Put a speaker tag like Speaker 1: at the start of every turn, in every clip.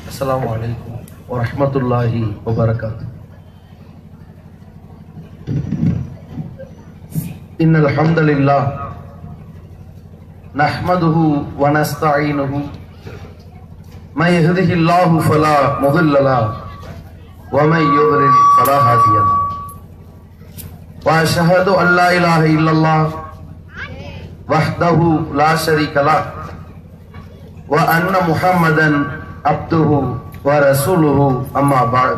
Speaker 1: السلام عليكم ورحمة الله وبركاته. إن الحمد لله نحمده ونستعينه من يهده الله فلا مضل له ومن يضلل فلا هادي له وأشهد أن لا إله إلا الله وحده لا شريك له وأن محمدا عبده ورسوله أما بعد.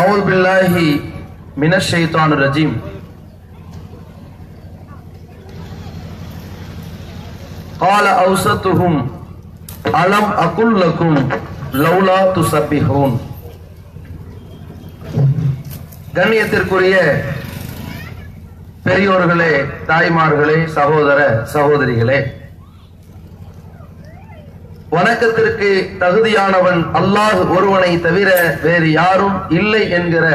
Speaker 1: أعوذ بالله من الشيطان الرجيم. قال أوسطهم ألم أقل لكم لولا تسبحون. கண்ணியத்திற்குரிய பெரியோர்களே, தாய்மார்களே, சகோதர சகோதரிகளே, வணக்கத்திற்கு தகுதியானவன் அல்லாஹ் ஒருவனை தவிர வேறு யாரும் இல்லை என்கிற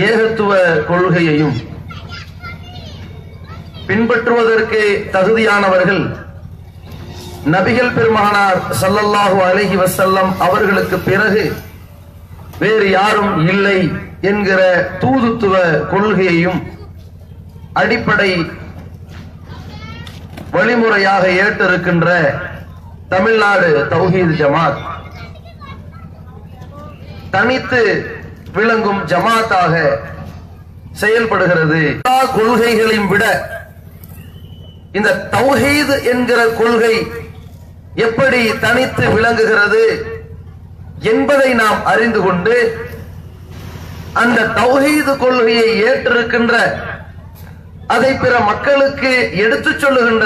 Speaker 1: ஏகத்துவ கொள்கையையும் பின்பற்றுவதற்கு தகுதியானவர்கள் நபிகள் பெருமகனார் ஸல்லல்லாஹு அலைஹி வஸல்லம் அவர்களுக்கு பிறகு வேறு யாரும் இல்லை என்கிற தூதுத்துவ கொள்கையையும் அடிப்படை வழிமுறையாக ஏற்றிருக்கின்ற தமிழ்நாடு தௌஹீத் ஜமாத் தனித்து விளங்கும் ஜமாத்தாக செயல்படுகிறது. எல்லா கொள்கைகளையும் விட இந்த தௌஹீத் என்கிற கொள்கை எப்படி தனித்து விளங்குகிறது என்பதை நாம் அறிந்து கொண்டு அந்த தௌஹீத் கொள்கையை ஏற்றிருக்கின்ற அதை பிற மக்களுக்கு எடுத்துச் சொல்லுகின்ற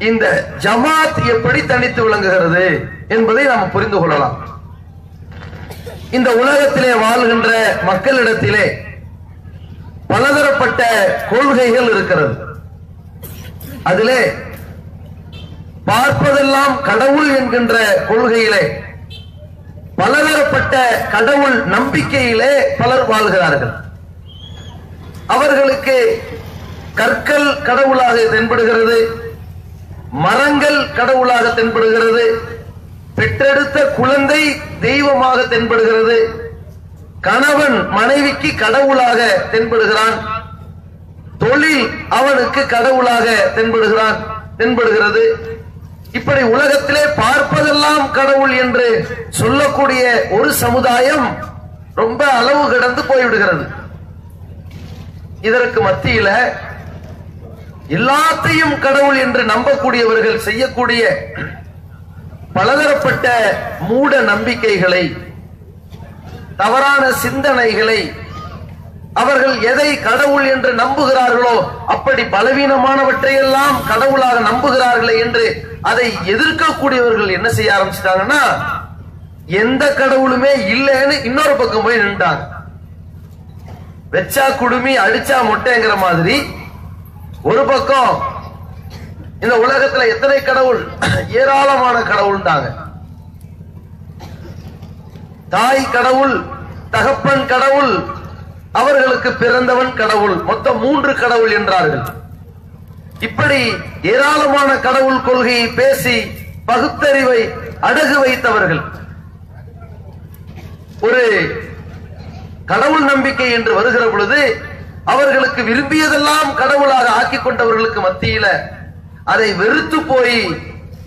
Speaker 1: இந்த ஜமாத் எப்படி தனித்து விளங்குகிறது என்பதை நாம் புரிந்து கொள்ளலாம். இந்த உலகத்திலே வாழ்கின்ற மக்களிடத்திலே பலதரப்பட்ட கொள்கைகள் இருக்கிறது. அதிலே பார்ப்பதெல்லாம் கடவுள் என்கின்ற கொள்கையிலே பலதரப்பட்ட கடவுள் நம்பிக்கையிலே பலர் வாழ்கிறார்கள். அவர்களுக்கு கற்கள் கடவுளாக தென்படுகிறது, மரங்கள் கடவுளாக தென்படுகிறது, பெற்றெடுத்த குழந்தை தெய்வமாக தென்படுகிறது, கணவன் மனைவிக்கு கடவுளாக தென்படுகிறான், தொழில் அவனுக்கு கடவுளாக தென்படுகிறது. இப்படி உலகத்திலே பார்ப்பதெல்லாம் கடவுள் என்று சொல்லக்கூடிய ஒரு சமுதாயம் ரொம்ப அளவு கடந்து போய்விடுகிறது. இதற்கு மத்தியில எல்லாத்தையும் கடவுள் என்று நம்பக்கூடியவர்கள் செய்யக்கூடிய பலதரப்பட்ட மூட நம்பிக்கைகளை, தவறான சிந்தனைகளை, அவர்கள் எதை கடவுள் என்று நம்புகிறார்களோ அப்படி பலவீனமானவற்றையெல்லாம் கடவுளாக நம்புகிறார்களே என்று அதை எதிர்க்கக்கூடியவர்கள் என்ன செய்ய ஆரம்பிச்சிட்டாங்கன்னா, எந்த கடவுளுமே இல்லைன்னு இன்னொரு பக்கம் போய் நின்றாங்க. வெச்சா குடுமி அடிச்சா மொட்டைங்கிற மாதிரி ஒரு பக்கம் இந்த உலகத்துல எத்தனை கடவுள், ஏராளமான கடவுள்தாங்க. தாய் கடவுள், தகப்பன் கடவுள், அவர்களுக்கு பிறந்தவன் கடவுள், மொத்தம் 3 கடவுள் என்றார்கள். இப்படி ஏராளமான கடவுள் கொள்கையை பேசி பகுத்தறிவை அடகு வைத்தவர்கள் ஒரு கடவுள் நம்பிக்கை என்று வருகிற பொழுது அவர்களுக்கு விரும்பியதெல்லாம் கடவுளாக ஆக்கிக் கொண்டவர்களுக்கு மத்தியில அதை வெறுத்து போய்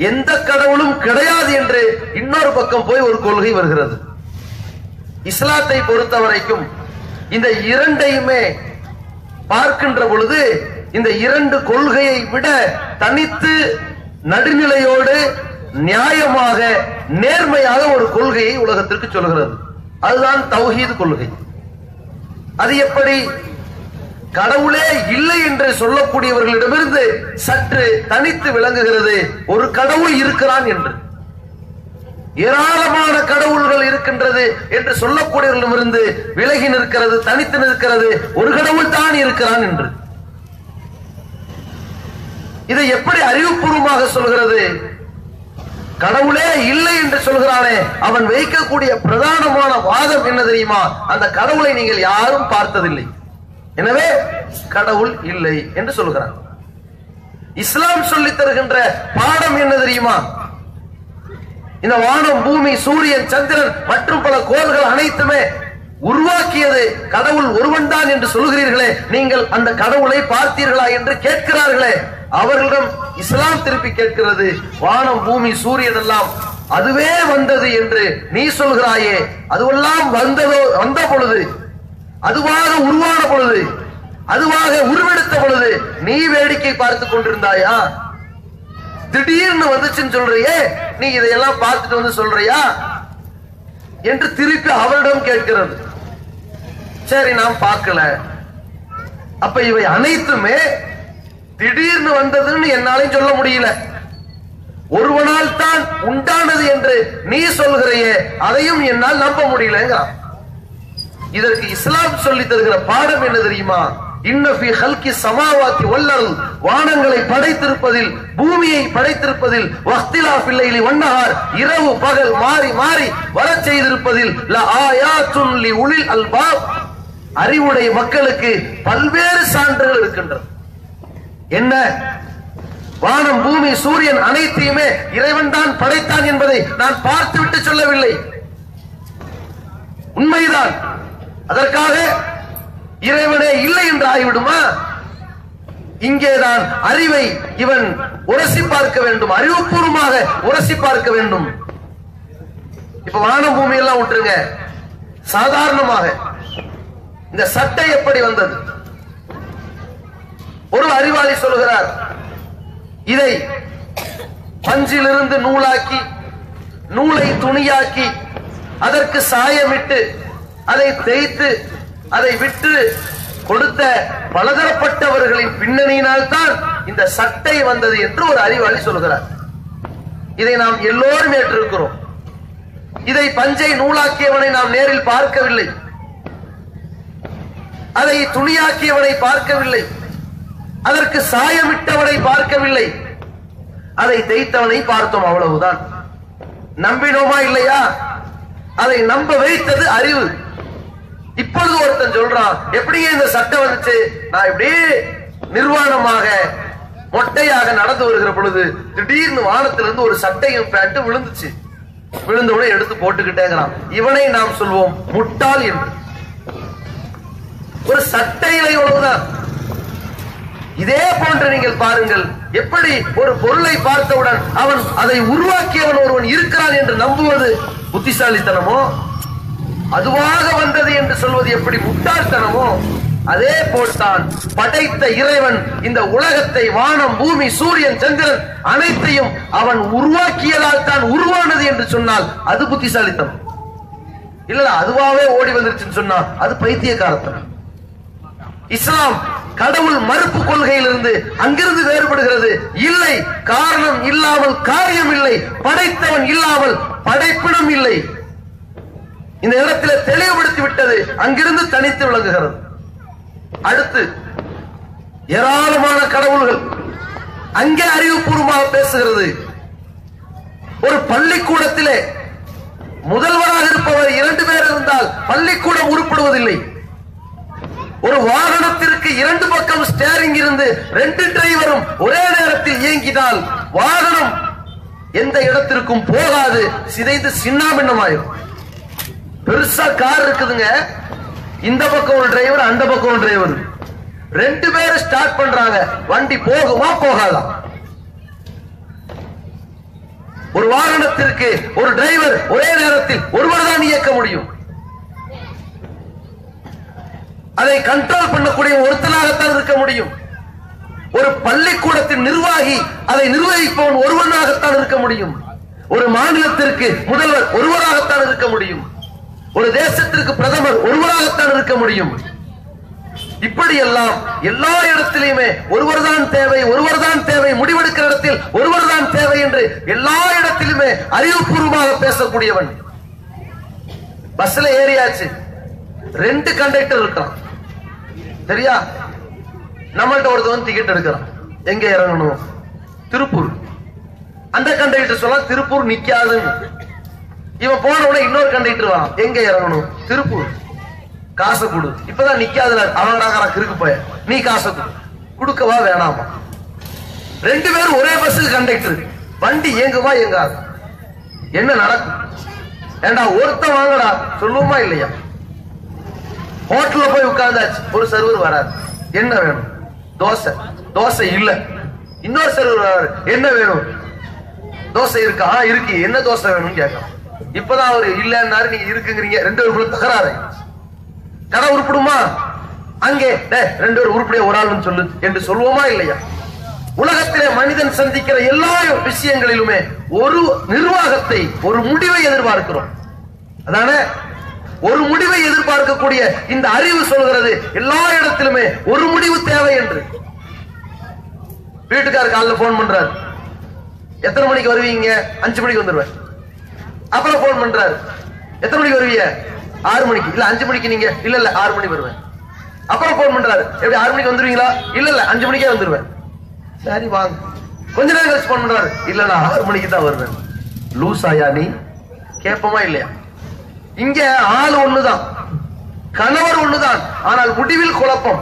Speaker 1: எந்த கடவுளும் கிடையாது என்று இன்னொரு பக்கம் போய் ஒரு கொள்கை வருகிறது. இஸ்லாத்தை பொறுத்தவரைக்கும் இந்த இரண்டையுமே பார்க்கின்ற பொழுது இந்த 2 கொள்கையை விட தனித்து நடுநிலையோடு நியாயமாக நேர்மையாக ஒரு கொள்கையை உலகத்திற்கு சொல்கிறது. அதுதான் தௌஹீத் கொள்கை. அது எப்படி கடவுளே இல்லை என்று சொல்லக்கூடியவர்களிடமிருந்து சற்று தனித்து விளங்குகிறது. ஒரு கடவுள் இருக்கிறான் என்று, ஏராளமான கடவுள்கள் இருக்கின்றது என்று சொல்லக்கூடியவர்களிடமிருந்து விலகி நிற்கிறது, தனித்து நிற்கிறது. ஒரு கடவுள் தான் இருக்கிறான் என்று இதை எப்படி அறிவுபூர்வமாக சொல்கிறது? கடவுளே இல்லை என்று சொல்கிறானே, அவன் வைக்கக்கூடிய பிரதானமான வாதம் என்ன தெரியுமா? அந்த கடவுளை நீங்கள் யாரும் பார்த்ததில்லை, எனவே கடவுள் இல்லை என்று சொல்கிறான். இஸ்லாம் சொல்லித் தருகின்ற பாடம் என்ன தெரியுமா? இந்த வானம், பூமி, சூரியன், சந்திரன் மற்றும் பல கோள்கள் அனைத்துமே உருவாக்கியது கடவுள் ஒருவன் தான் என்று சொல்கிறீர்களே, நீங்கள் அந்த கடவுளை பார்த்தீர்களா என்று கேட்கிறார்களே. அவர்களிடம் இஸ்லாம் திருப்பி கேட்கிறது, வானம், பூமி, சூரியன் எல்லாம் அதுவே வந்தது என்று நீ சொல்கிறாயே, அதுவெல்லாம் வந்த பொழுது, அதுவாக உருவான பொழுது, அதுவாக உருவெடுத்த பொழுது நீ வேடிக்கை பார்த்து கொண்டிருந்தாயா? திடீர்னு வந்துச்சுன்னு சொல்றியே, நீ இதையெல்லாம் பார்த்துட்டு வந்து சொல்றியா என்று திருப்பி அவரிடம் கேட்கிறது. சரி, நாம் பார்க்கல. அப்ப இவை அனைத்துமே திடீர்னு வந்ததுன்னு என்னாலையும் சொல்ல முடியல. ஒருவனால் தான் உண்டானது என்று நீ சொல்கிறையே, அதையும் என்னால் நம்ப முடியலங்க. இதற்கு இஸ்லாம் சொல்லி தருகிற பாடம் என்ன தெரியுமா? இன்னஃபி ஹல்கி ஸமாவாத்தி வல் அர்த், வானங்களை படைத்திருப்பதில், பூமியை படைத்திருப்பதில், வக்திலாஃபில் லைலி வன்னஹார், இரவு பகல் மாறி மாறி வரச் செய்திருப்பதில், லஆயாத்துன் லிஉலில் அல்பாப், அறிவுடைய மக்களுக்கு பல்வேறு சான்றுகள் இருக்கின்றன. என்ன? வானம், பூமி, சூரியன் அனைத்தையுமே இறைவன் தான் படைத்தான் என்பதை நான் பார்த்துவிட்டு சொல்லவில்லை, உண்மைதான். அதற்காக இறைவனே இல்லை என்று ஆகிவிடுமா? இங்கேதான் அறிவை இவன் உரசி பார்க்க வேண்டும், அறிவுபூர்வமாக உரசி பார்க்க வேண்டும். இப்ப வானம், பூமி எல்லாம் விட்டுருங்க, சாதாரணமாக இந்த சட்டை எப்படி வந்தது? ஒரு அறிவாளி சொல்கிறார், இதை பஞ்சிலிருந்து நூலாக்கி, நூலை துணியாக்கி, அதற்கு சாயமிட்டு, அதை தேய்த்து, அதை விட்டு கொடுத்த பலதரப்பட்டவர்களின் பின்னணியினால் தான் இந்த சட்டை வந்தது என்று ஒரு அறிவாளி சொல்கிறார். இதை நாம் எல்லோரும் ஏற்றிருக்கிறோம். இதை பஞ்சை நூலாக்கியவனை நாம் நேரில் பார்க்கவில்லை, அதை துணியாக்கியவனை பார்க்கவில்லை, அதற்கு சாயமிட்டவனை பார்க்கவில்லை, அதை தேய்த்தவனை பார்த்தோம், அவ்வளவுதான். நம்பினோமா இல்லையா? அதை நம்ப வைத்தது அறிவு. இப்பொழுது ஒருத்தன் சொல்றான், எப்படியே இந்த சட்டம் வந்துச்சு? நான் இப்படி நிர்வாணமாக மொட்டையாக நடந்து வருகிற பொழுது திடீர்னு வானத்திலிருந்து ஒரு சட்டையும் பேண்ட் விழுந்துச்சு, விழுந்தவுடனே எடுத்து போட்டுக்கிட்டேங்கிறான். இவனை நாம் சொல்வோம் முட்டாள் என்று. ஒரு சட்டையில இவ்வளவுதான். இதே போன்று நீங்கள் பாருங்கள், எப்படி ஒரு பொருளை பார்த்தவுடன் அவன் அதை உருவாக்கியவன் ஒருவன் இருக்கிறான் என்று நம்புவது புத்திசாலித்தனமோ, அதுவாக வந்தது என்று சொல்வது எப்படி முட்டாள்தனமோ, அதே போல்தான் படைத்த இறைவன் இந்த உலகத்தை, வானம், பூமி, சூரியன், சந்திரன் அனைத்தையும் அவன் உருவாக்கியதால் தான் உருவானது என்று சொன்னால் அது புத்திசாலித்தனம் இல்ல. அதுவாவே ஓடி வந்துருச்சுன்னு சொன்னா அது பைத்தியக்காரத்தனம். இஸ்லாம் கடவுள் மறுப்பு கொள்கையிலிருந்து அங்கிருந்து வேறுபடுகிறது. இல்லை, காரணம் இல்லாமல் காரியம் இல்லை, படைத்தவன் இல்லாமல் படைப்பிடம் இல்லை. இந்த இடத்தில் தெளிவுபடுத்தி விட்டது, அங்கிருந்து தனித்து விளங்குகிறது. அடுத்து ஏராளமான கடவுள்கள் அங்கே அறிவுபூர்வமாக பேசுகிறது. ஒரு பள்ளிக்கூடத்திலே முதல்வராக இருப்பவர் 2 பேர் இருந்தால் பள்ளிக்கூடம் உருப்படுவதில்லை. ஒரு வாகனத்திற்கு 2 பக்கம் ஸ்டேரிங் இருந்து 2 டிரைவரும் ஒரே நேரத்தில் இயங்கினால் வாகனம் எந்த இடத்திற்கும் போகாது, சிதைந்து சின்னாபின்னமாயிரும். பெருசா கார் இருக்குதுங்க, இந்த பக்கம் ஒரு டிரைவர், அந்த பக்கம் ஒரு டிரைவர், 2 பேரும் ஸ்டார்ட் பண்றாங்க, வண்டி போகுமா போகாதா? ஒரு வாகனத்திற்கு ஒரு டிரைவர் ஒரே நேரத்தில் ஒருவர் தான் இயக்க முடியும். அதை கண்ட்ரோல் பண்ணக்கூடிய ஒருத்தனாகத்தான் இருக்க முடியும். ஒரு பள்ளிக்கூடத்தின் நிர்வாகி அதை நிர்வகிப்பவன் ஒருவனாகத்தான் இருக்க முடியும். ஒரு மாநிலத்திற்கு முதல்வர் ஒருவராகத்தான் இருக்க முடியும். ஒரு தேசத்திற்கு பிரதமர் ஒருவராகத்தான் இருக்க முடியும். இப்படியெல்லாம் எல்லா இடத்திலுமே ஒருவர் தான் தேவை, ஒருவர் தான் தேவை, முடிவெடுக்கிற இடத்தில் ஒருவர் தான் தேவை என்று எல்லா இடத்திலுமே அறிவுபூர்வமாக பேசக்கூடியவன். பஸ்ல ஏறியாச்சு, 2 கண்டக்டர் இருக்கான், சரியா? நம்மள்ட்ட ஒருத்தவன் டிக்கெட் எடுக்கிறான், எங்க இறங்கணும்? திருப்பூர். அந்த கண்டக்டர் சொல்ல திருப்பூர் நிக்காதுன்னு. இவன் போன உடனே இன்னொரு கண்டக்டர் வரான், எங்க இறங்கணும்? திருப்பூர். காசை கொடு. இப்பதான் நிக்காதுல, அவனாக கிறுக்கு போய, நீ காசை கொடு. கொடுக்கவா வேணாமா? 2 பேரும் ஒரே பஸ்ஸுக்கு கண்டக்டர். வண்டி இயங்குமா இயங்காது? என்ன நடக்கும்? ஏண்டா ஒருத்த வாங்கடா சொல்லுவோமா இல்லையா? ஹோட்டல்ல போய் உட்கார்ந்தாச்சு, ஒரு சர்வர் வராது, என்ன வேணும்? தோசை. தோசை இல்ல. இன்னொரு சர்வர் வராரு, என்ன வேணும்? தோசை இருக்கா? இருக்கு. என்ன தோசை வேணும்னு கேட்கலாம். இப்பதான் அவரு இல்லன்னாரு, நீங்க இருக்குங்கிறீங்க. ரெண்டு பேருக்குள்ள தகராறு. கடை உருப்பிடுமா? அங்கே ரெண்டு பேரும் உருப்படியா ஒரு ஆள் சொல்லு என்று சொல்லுவோமா இல்லையா? உலகத்திலே மனிதன் சந்திக்கிற எல்லா விஷயங்களிலுமே ஒரு நிர்வாகத்தை, ஒரு முடிவை எதிர்பார்க்கிறோம். அதான ஒரு முடிவை எதிர்பார்க்கக்கூடிய இந்த அறிவு சொல்கிறது எல்லா இடத்திலுமே ஒரு முடிவு தேவை என்று. வீட்டுக்காரர் காலையில் போன் பண்றாரு, எத்தனை மணிக்கு வருவீங்க? 5 மணிக்கு வந்துருவேன். அப்புறம் போன் பண்றாரு, எத்தனை மணிக்கு வருவீங்க? 6 மணிக்கு. இல்ல 5 மணிக்கு. நீங்க? இல்ல இல்ல 6 மணிக்கு வருவேன். அப்புறம் போன் பண்றாரு, எப்படி 6 மணிக்கு வந்துருவீங்களா? இல்ல இல்ல 5 மணிக்கே வந்துருவேன். சரி வாங்க. கொஞ்ச நேரம் கழிச்சு போன் பண்றாரு, இல்ல நான் 6 மணிக்கு தான் வருவேன். லூஸ் ஆயா நீ? கேட்போமா இல்லையா? இங்க ஆள் ஒண்ணுதான், கணவர் ஒண்ணுதான், ஆனால் முடிவில் குழப்பம்.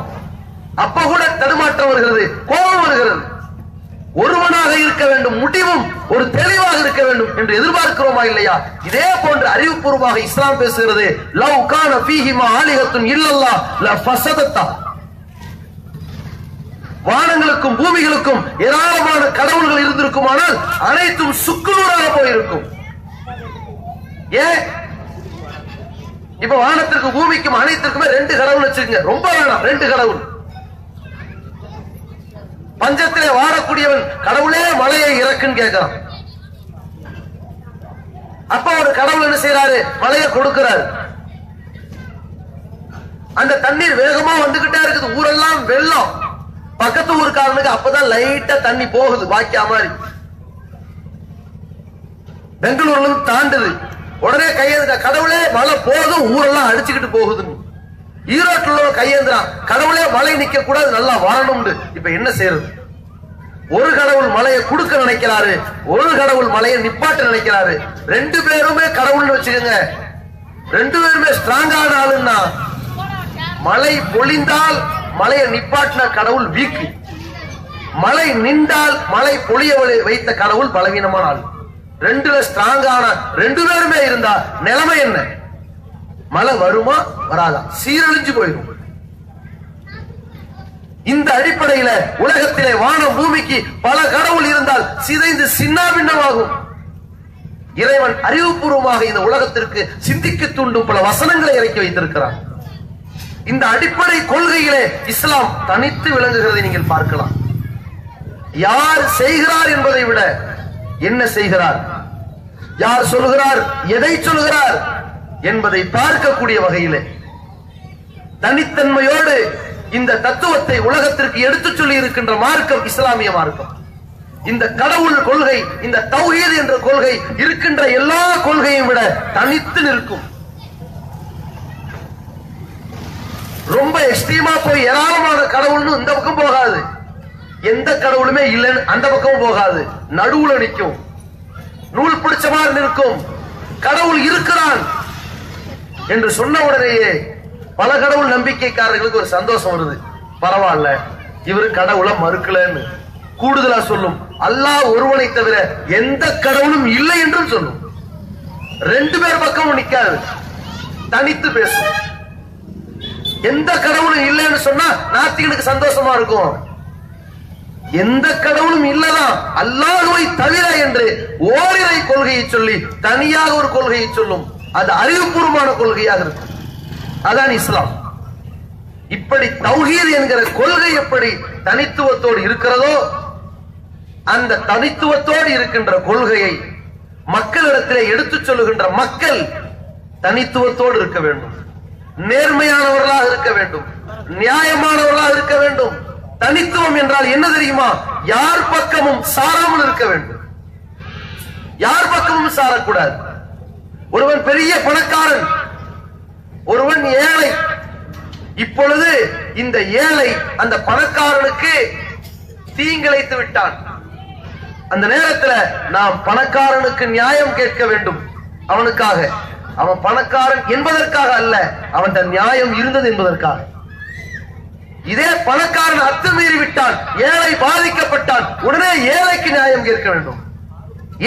Speaker 1: அப்ப கூட தடுமாற்றம் வருகிறது, கோபம் வருகிறது. ஒருவனாக இருக்க வேண்டும், முடிவும் ஒரு தெளிவாக இருக்க வேண்டும் என்று எதிர்பார்க்கிறோமா இல்லையா? இதே போன்ற அறிவுபூர்வமாக இஸ்லாம் பேசுகிறது. லவ் கான ஃபீஹிமா ஆலிஹத்துன் இல்லல்லாஹ் லஃபஸதத்தா. வானங்களுக்கும் பூமிகளுக்கும் ஏராளமான கடவுள்கள் இருந்திருக்குமானால் அனைத்தும் சுக்குநூறாக போயிருக்கும். ஏன் இப்ப வானத்திற்கு பூமிக்கும் அனைத்திற்குமே 2 கடவுள் வச்சிருங்க. ரொம்ப வேணாம், 2 கடவுள். பஞ்சத்திலே வாழக்கூடியவன் கடவுளே மழையை இறக்குன்னு கேட்கிறான். அப்ப ஒரு கடவுள் என்ன செய்யறாரு? மழையை கொடுக்கிறாரு. அந்த தண்ணீர் வேகமா வந்துகிட்டே இருக்குது, ஊரெல்லாம் வெள்ளம். பக்கத்து ஊருக்காரனுக்கு அப்பதான் லைட்டா தண்ணி போகுது, வாக்கியா மாதிரி. பெங்களூர்ல இருந்து தாண்டுது, உடனே கையெழுந்த கடவுளே மழை போதும், ஊரெல்லாம் அடிச்சுக்கிட்டு போகுதுன்னு. ஈரோட்டில் கையேந்திரான், கடவுளே மழை நிக்க கூடாது, நல்லா வரணும்னு. இப்ப என்ன செய்யறது? ஒரு கடவுள் மழையை கொடுக்க நினைக்கிறாரு, ஒரு கடவுள் மழையை நிப்பாட்ட நினைக்கிறாரு. 2 பேருமே கடவுள்னு வச்சுக்கோங்க. 2 பேருமே ஸ்ட்ராங்கான ஆளுன்னா, மழை பொழிந்தால் மழையை நிப்பாட்டின கடவுள் வீக்கு, மழை நின்றால் மழை பொழிய வைத்த கடவுள் பலவீனமான ஆள். 2ல ஸ்ட்ராங்கான 2 பேருமே இருந்தா நிலைமை என்ன? மழை வருமா வராதா? சீரழிஞ்சு போயிடும். இந்த அடிப்படையில உலகத்திலே வானம் பூமிக்கு பல கடவுள் இருந்தால் சிதைந்து சின்னாபின்னமாகும். இறைவன் அறிவுபூர்வமாக இந்த உலகத்திற்கு சிந்திக்க தூண்டும் பல வசனங்களை இறக்கி வைத்திருக்கிறார். இந்த அடிப்படை கொள்கையிலே இஸ்லாம் தனித்து விளங்குகிறதை நீங்கள் பார்க்கலாம். யார் செய்கிறார் என்பதை விட என்ன செய்கிறார், யார் சொல்கிறார், எதை சொல்கிறார் என்பதை பார்க்கக்கூடிய வகையிலே தனித்தன்மையோடு இந்த தத்துவத்தை உலகத்திற்கு எடுத்துச் சொல்லி இருக்கின்ற மார்க்கம் இஸ்லாமிய மார்க்கம். இந்த கடவுள் கொள்கை, இந்த தௌஹீத் என்ற கொள்கை இருக்கின்ற எல்லா கொள்கையும் விட தனித்து நிற்கும். ரொம்ப எக்ஸ்ட்ரீமா போய் ஏராளமான கடவுள்னு இந்த பக்கம் போகாது, எந்த கடவுளுமே இல்லைன்னு அந்த பக்கம் போகாது, நடுவுல நிற்கும், நூல் பிடிச்ச மாதிரி நிற்கும். கடவுள் இருக்கிறான் என்று சொன்ன உடனேயே பல கடவுள் நம்பிக்கைக்காரர்களுக்கு ஒரு சந்தோஷம் வருது. பரவாயில்ல, இவரு கடவுளை மறுக்கலன்னு கூடுதலா சொல்லும். அல்லாஹ் ஒருவனை தவிர எந்த கடவுளும் இல்லை என்றும் சொல்லும். 2 பேர் பக்கமும் நிக்காது, தனித்து பேசும். எந்த கடவுளும் இல்லைன்னு சொன்னா நாத்திகனுக்கு சந்தோஷமா இருக்கும். எந்த கடவுளும் இல்லதான், அல்லாஹ்வை தவிர என்று ஓரிரை கொள்கையை சொல்லி தனியாக ஒரு கொள்கையை சொல்லும். அது அறிவுபூர்வமான கொள்கையாக இருக்கும். அதான் இஸ்லாம். இப்படி தௌஹீத் என்கிற கொள்கை எப்படி தனித்துவத்தோடு இருக்கிறதோ, அந்த தனித்துவத்தோடு இருக்கின்ற கொள்கையை மக்களிடத்திலே எடுத்துச் சொல்லுகின்ற மக்கள் தனித்துவத்தோடு இருக்க வேண்டும், நேர்மையானவர்களாக இருக்க வேண்டும், நியாயமானவர்களாக இருக்க வேண்டும். தனித்துவம் என்றால் என்ன தெரியுமா? யார் பக்கமும் சாராமல் இருக்க வேண்டும், யார் பக்கமும் சாரக்கூடாது. ஒருவன் பெரிய பணக்காரன், ஒருவன் ஏழை. இப்பொழுது இந்த ஏழை அந்த பணக்காரனுக்கு தீங்கிழைத்து விட்டான். அந்த நேரத்தில் நாம் பணக்காரனுக்கு நியாயம் கேட்க வேண்டும். அவனுக்காக, அவன் பணக்காரன் என்பதற்காக அல்ல, அவன் நியாயம் இருந்தது என்பதற்காக. இதே பணக்காரன் அத்துமீறி விட்டான், ஏழை பாதிக்கப்பட்டான், உடனே ஏழைக்கு நியாயம் கேட்க வேண்டும்.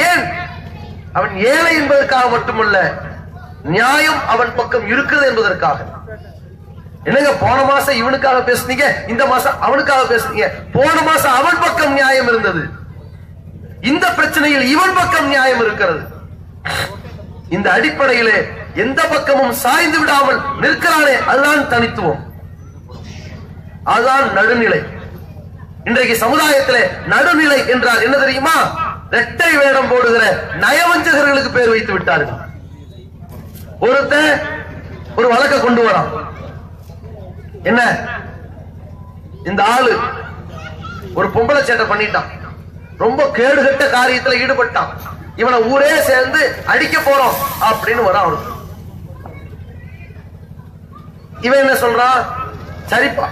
Speaker 1: ஏன்? அவன் ஏழை என்பதற்காக மட்டுமல்ல, நியாயம் அவன் பக்கம் இருக்குது என்பதற்காக. என்னங்க போன மாசம் இவனுக்காக பேசுனீங்க, இந்த மாசம் அவனுக்காக பேசுனீங்க. போன மாசம் அவன் பக்கம் நியாயம் இருந்தது, இந்த பிரச்சனையில் இவன் பக்கம் நியாயம் இருக்கிறது. இந்த அடிப்படையிலே எந்த பக்கமும் சாய்ந்து விடாமல் நிற்கிறானே, அதுதான் தனித்துவம், அதுதான் நடுநிலை. இன்றைக்கு சமுதாயத்திலே நடுநிலை என்றால் என்ன தெரியுமா? இரட்டை வேடம் போடுகிற நயவஞ்சகர்களுக்கு பேர் வைத்து விட்டார்கள். ஒருத்தன் ஒரு வழக்க கொண்டு வரான். என்ன, இந்த ஆளு ஒரு பொம்பளை சேட்டை பண்ணிட்டான், ரொம்ப கேடுகட்ட காரியத்துல ஈடுபட்டான், இவனை ஊரே சேர்ந்து அடிக்க போறோம் அப்படின்னு வரான். அவரு இவன் என்ன சொல்றான்? சரிப்பா,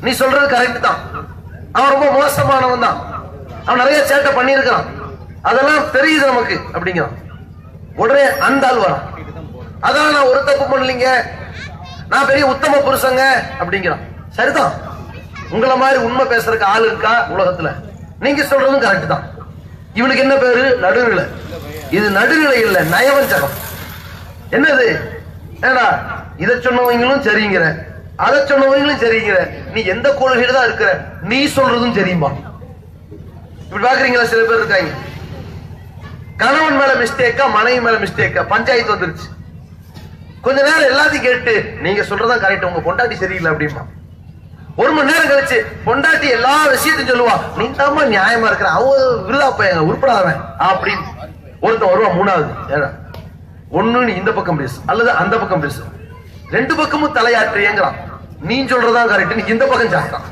Speaker 1: நீ சொல்றது கரெக்ட் தான், அவன் ரொம்ப மோசமானவன் தான், அவன் நிறைய சேட்டை பண்ணியிருக்கான், அதெல்லாம் தெரியுது நமக்கு அப்படிங்கிறான். உடனே அந்த ஆள் வரான், அதான் நான் ஒரு தப்பு பண்ணலீங்க, நான் பெரிய உத்தம புருஷங்க அப்படிங்கிறான். சரிதான், உங்களை மாதிரி உண்மை பேசுறதுக்கு ஆள் இருக்கா உலகத்துல? நீங்க சொல்றதும் கரெக்ட் தான். இவனுக்கு என்ன பேரு? நடுநிலை. இது நடுநிலை இல்ல, நயவஞ்சகம். என்னது? ஏடா இதை சொன்னவங்களும் சரிங்கிற, அதை சொன்னவங்களும் சரிங்கிற, நீ எந்த கொள்கையில தான் இருக்கிற, நீ சொல்றதும் சரியுமா? இப்படி பாக்குறீங்களா? சில பேர் இருக்காங்க, கணவன் மேல மிஸ்டேக்கா மனைவி மேல மிஸ்டேக்கா, பஞ்சாயத்து வந்துருச்சு, கொஞ்ச நேரம் எல்லாத்தையும் கேட்டு நீங்க சொல்றதான் கரெக்ட், உங்க பொண்டாட்டி சரியில்லை அப்படிமா. ஒரு மணி நேரம் கழிச்சு பொண்டாட்டி எல்லா விஷயத்தையும் சொல்லுவா, நீ தாமா நியாயமா இருக்கிற, அவங்க விருதா பையங்க உருப்படாதவன் அப்படின்னு. ஒருத்தன் வருவா மூணாவது, ஒண்ணு நீ இந்த பக்கம் பேசு அல்லது அந்த பக்கம் பேசு, ரெண்டு பக்கமும் தலையாற்றுங்கிறான். நீ சொல்றதான் கரெக்ட், நீ இந்த பக்கம் சாப்பிட்டான்.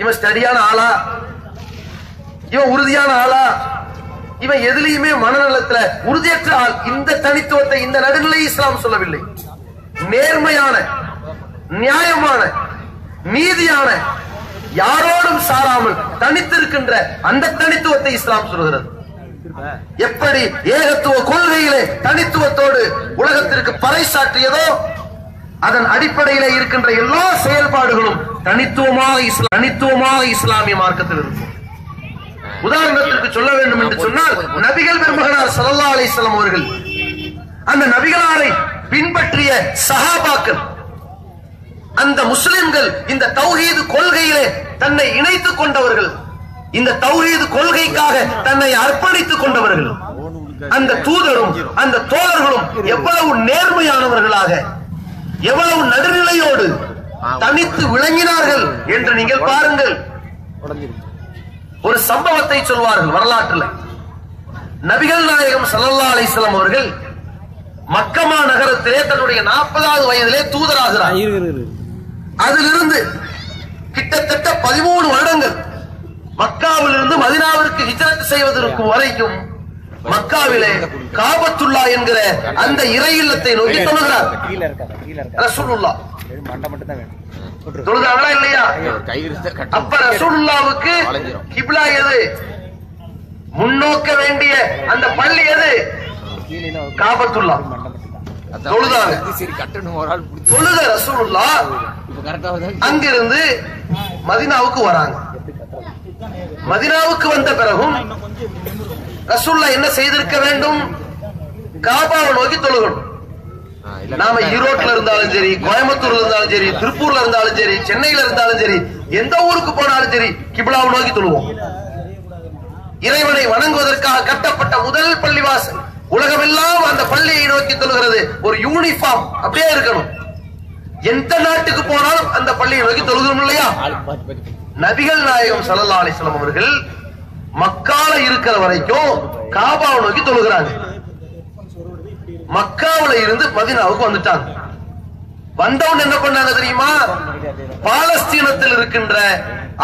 Speaker 1: இவன் ஸ்டடியான ஆளா? இவன் உறுதியான ஆளா? இவன் எதுலையுமே மனநலத்துல உறுதியற்ற ஆள். இந்த தனித்துவத்தை, இந்த நடுநிலை இஸ்லாம் சொல்லவில்லை. நேர்மையான, நியாயமான, நீதியான, யாரோடும் சாராமல் தனித்திருக்கின்ற அந்த தனித்துவத்தை இஸ்லாம் சொல்கிறது. எப்படி ஏகத்துவ கொள்கையிலே தனித்துவத்தோடு உலகத்திற்கு பறைசாற்றியதோ, அதன் அடிப்படையிலே இருக்கின்ற எல்லா செயல்பாடுகளும் தனித்துவமாக இஸ்லாமிய மார்க்கத்தில் இருக்கும். உதாரணத்திற்கு சொல்ல வேண்டும் என்று சொன்னால், நபிகள் பெருமகனார் ஸல்லல்லாஹு அலைஹி வஸல்லம் அவர்கள், அந்த நபிகளாரை பின்பற்றிய சஹாபாக்கள், அந்த முஸ்லிம்கள், இந்த தௌஹீது கொள்கையிலே தன்னை இணைத்துக் கொண்டவர்கள், இந்த தௌஹீது கொள்கைக்காக தன்னை அர்ப்பணித்துக் கொண்டவர்கள், அந்த தூதரும் அந்த தோழர்களும் எவ்வளவு நேர்மையானவர்களாக, எவ்வளவு நடுநிலையோடு தனித்து விளங்கினார்கள் என்று நீங்கள் பாருங்கள். ஒரு சம்பவத்தை சொல்வார்கள் வரலாற்றில். நபிகள் நாயகம் ஸல்லல்லாஹு அலைஹி வஸல்லம் அவர்கள் மக்கமா நகரத்திலே தன்னுடைய 40வது வயதிலே தூதராகிறார். அதிலிருந்து கிட்டத்தட்ட 13 வருடங்கள் மக்காவிலிருந்து மதீனாவிற்கு ஹிஜ்ரத் செய்வதற்கு வரைக்கும் மக்காவிலே காபத்துல்லா என்கிற அந்த இறை இல்லத்தை நோக்கி தொழுகிறார் ரசூலுல்லாஹ். தொழுதாங்களா இல்லையா? அப்ப ரசூலுல்லாஹ்வுக்கு கிப்லா எது? முன்னோக்க வேண்டிய அந்த பள்ளி எது? காபத்துல்லா. தொழுதாங்க. தொழுத ரசூலுல்லாஹ் அங்கிருந்து மதீனாவுக்கு வராங்க. மதீனாவுக்கு வந்த பிறகும் ரசூலுல்லாஹ் என்ன செய்திருக்க வேண்டும்? காபாவை நோக்கி தொழுகணும். நாம ஈரோட்ல இருந்தாலும் சரி, கோயம்புத்தூர்ல இருந்தாலும் சரி, திருப்பூர்ல இருந்தாலும் சரி, சென்னையில இருந்தாலும் சரி, எந்த ஊருக்கு போனாலும் சரி, கிப்லாவை நோக்கி தொழுவோம். இறைவனை வணங்குவதற்காக கட்டப்பட்ட முதல் பள்ளிவாசல். உலகமெல்லாம் அந்த பள்ளியை நோக்கி தொழுகிறது. ஒரு யூனிஃபார்ம் அப்படியே இருக்கணும். எந்த நாட்டுக்கு போனாலும் அந்த பள்ளியை நோக்கி தொழுகிறோம் இல்லையா? நபிகள் நாயகம் ஸல்லல்லாஹு அலைஹி வஸல்லம் அவர்கள் மக்கால இருக்கிற வரைக்கும் காபாவை நோக்கி தொழுகிறாங்க. மக்காவுல இருந்து மதீனாவுக்கு வந்துட்டாங்க. வந்தவன் என்ன பண்ணாங்க தெரியுமா? பாலஸ்தீனத்தில் இருக்கின்ற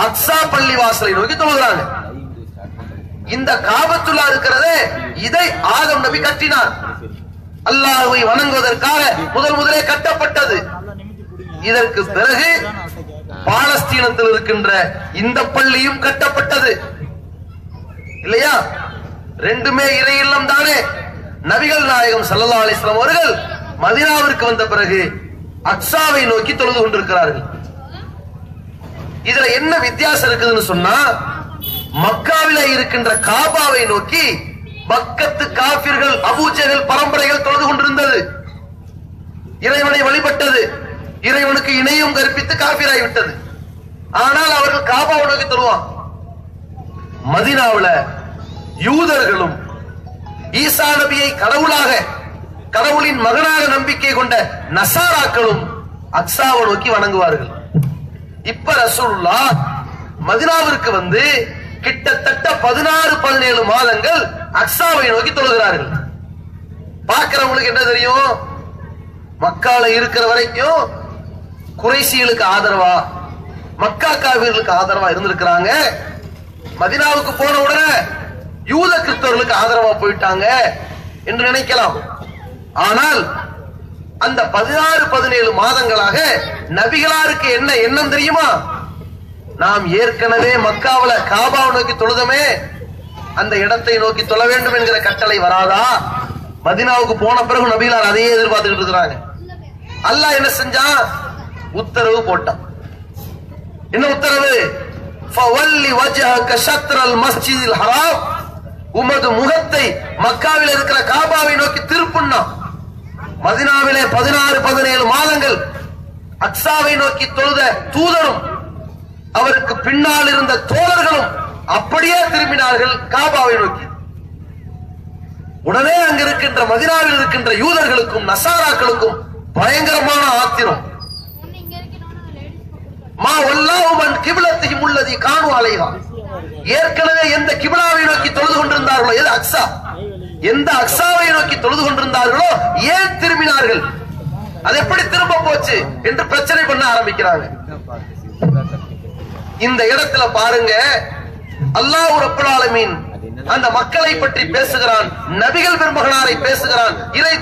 Speaker 1: அக்ஸா பள்ளி வாசலை நோக்கி தொழுகிறாங்க. இந்த காபத்துல்லா இருக்கிறதே, இதை ஆதம் நபி கட்டினார். அல்லாஹ்வை வணங்குவதற்காக முதலே கட்டப்பட்டது. இதற்கு பிறகு பாலஸ்தீனத்தில் இருக்கின்ற இந்த பள்ளியும் கட்டப்பட்டது இல்லையா? ரெண்டுமே இறை இல்லம் தானே. நபிகள் நாயகம் ஸல்லல்லாஹு அலைஹி வஸல்லம் அவர்கள் மதீனாவிற்கு வந்த பிறகு அக்ஸாவை நோக்கி தொழுது கொண்டிருக்கிறார்கள். இதுல என்ன வித்தியாசம் இருக்குதுன்னு சொன்னா, மக்காவில இருக்கின்ற காபாவை நோக்கி மக்கத்து காபிர்கள் அபூஜஹல் பரம்பரைகள் தொழுது கொண்டிருந்தது, இறைவனை வழிபட்டது, இறைவனுக்கு இணையும் கற்பித்து காபிராகி விட்டது. ஆனால் அவர்கள் காபாவை நோக்கி தொழுவான். மதீனாவுல யூதர்களும் ஈசா நபியை கடவுளாக, கடவுளின் மகனாக நம்பிக்கை கொண்ட நசாராக்களும் அக்ஸாவை நோக்கி வணங்குவார்கள். இப்ப ரசூலுல்லாஹ் மதீனாவிற்கு வந்து கிட்டத்தட்ட 16-17 மாதங்கள் அக்ஸாவை நோக்கி தொழுகிறார்கள். பார்க்கிறவங்களுக்கு என்ன தெரியும்? மக்கால இருக்கிற வரைக்கும் குறைஷிகளுக்கு ஆதரவா, மக்கா காவிர்களுக்கு ஆதரவா இருந்திருக்கிறாங்க. மதீனாவுக்கு போன உடனே யூத கிறிஸ்தவர்களுக்கு ஆதரவா போயிட்டாங்க என்று நினைக்கலாம். ஆனால் அந்த 16-17 மாதங்களாக நபிகளாருக்கு என்ன எண்ணம் தெரியுமா? நாம் ஏற்கனவே மக்காவுல காபாவை நோக்கி தொழுதமே, அந்த இடத்தை நோக்கி தொழ வேண்டும் என்கிற கட்டளை வராதா? மதீனாவுக்கு போன பிறகு நபிகளார் அதையே எதிர்பார்த்துக்கிட்டு இருக்கிறாங்க. அல்லாஹ் என்ன செஞ்சான்? உத்தரவு போட்டான். என்ன உத்தரவு? ஃபவல்லி வஜ்ஹக ஷத்ரல் மஸ்ஜிதில் ஹராம், உமது முகத்தை மக்காவில் இருக்கிற காபாவை நோக்கி திருப்புன்னா. மதீனாவிலே 16-17 மாதங்கள் அக்ஸாவை நோக்கி தொழுத தூதரும் அவருக்கு பின்னால் இருந்த தோழர்களும் அப்படியே திரும்பினார்கள் காபாவை நோக்கி. உடனே அங்க இருக்கின்ற மதீனாவில் இருக்கின்ற யூதர்களுக்கும் நசாராக்களுக்கும் பயங்கரமான ஆத்திரம். மா வல்லாஹு மன் கிப்லத்திஹிம் அல்லதி கானூ அலைஹா, ஏற்கனவே எந்த கிப்லாவை நோக்கி தொழுது கொண்டிருந்தார்களோ, எது அக்ஸா, எந்த அக்ஸாவை நோக்கி தொழுது கொண்டிருந்தார்களோ ஏன் திரும்பினார்கள், அது எப்படி திரும்ப போச்சு என்று பிரச்சனை பண்ண ஆரம்பிக்கிறாங்க. இந்த இடத்துல பாருங்க, அல்லாஹ் ரப்பல் ஆலமீன் அந்த மக்களை பற்றி பேசுகிறான், நபிகள் பெருமகனாரை பேசுகிறான், இறை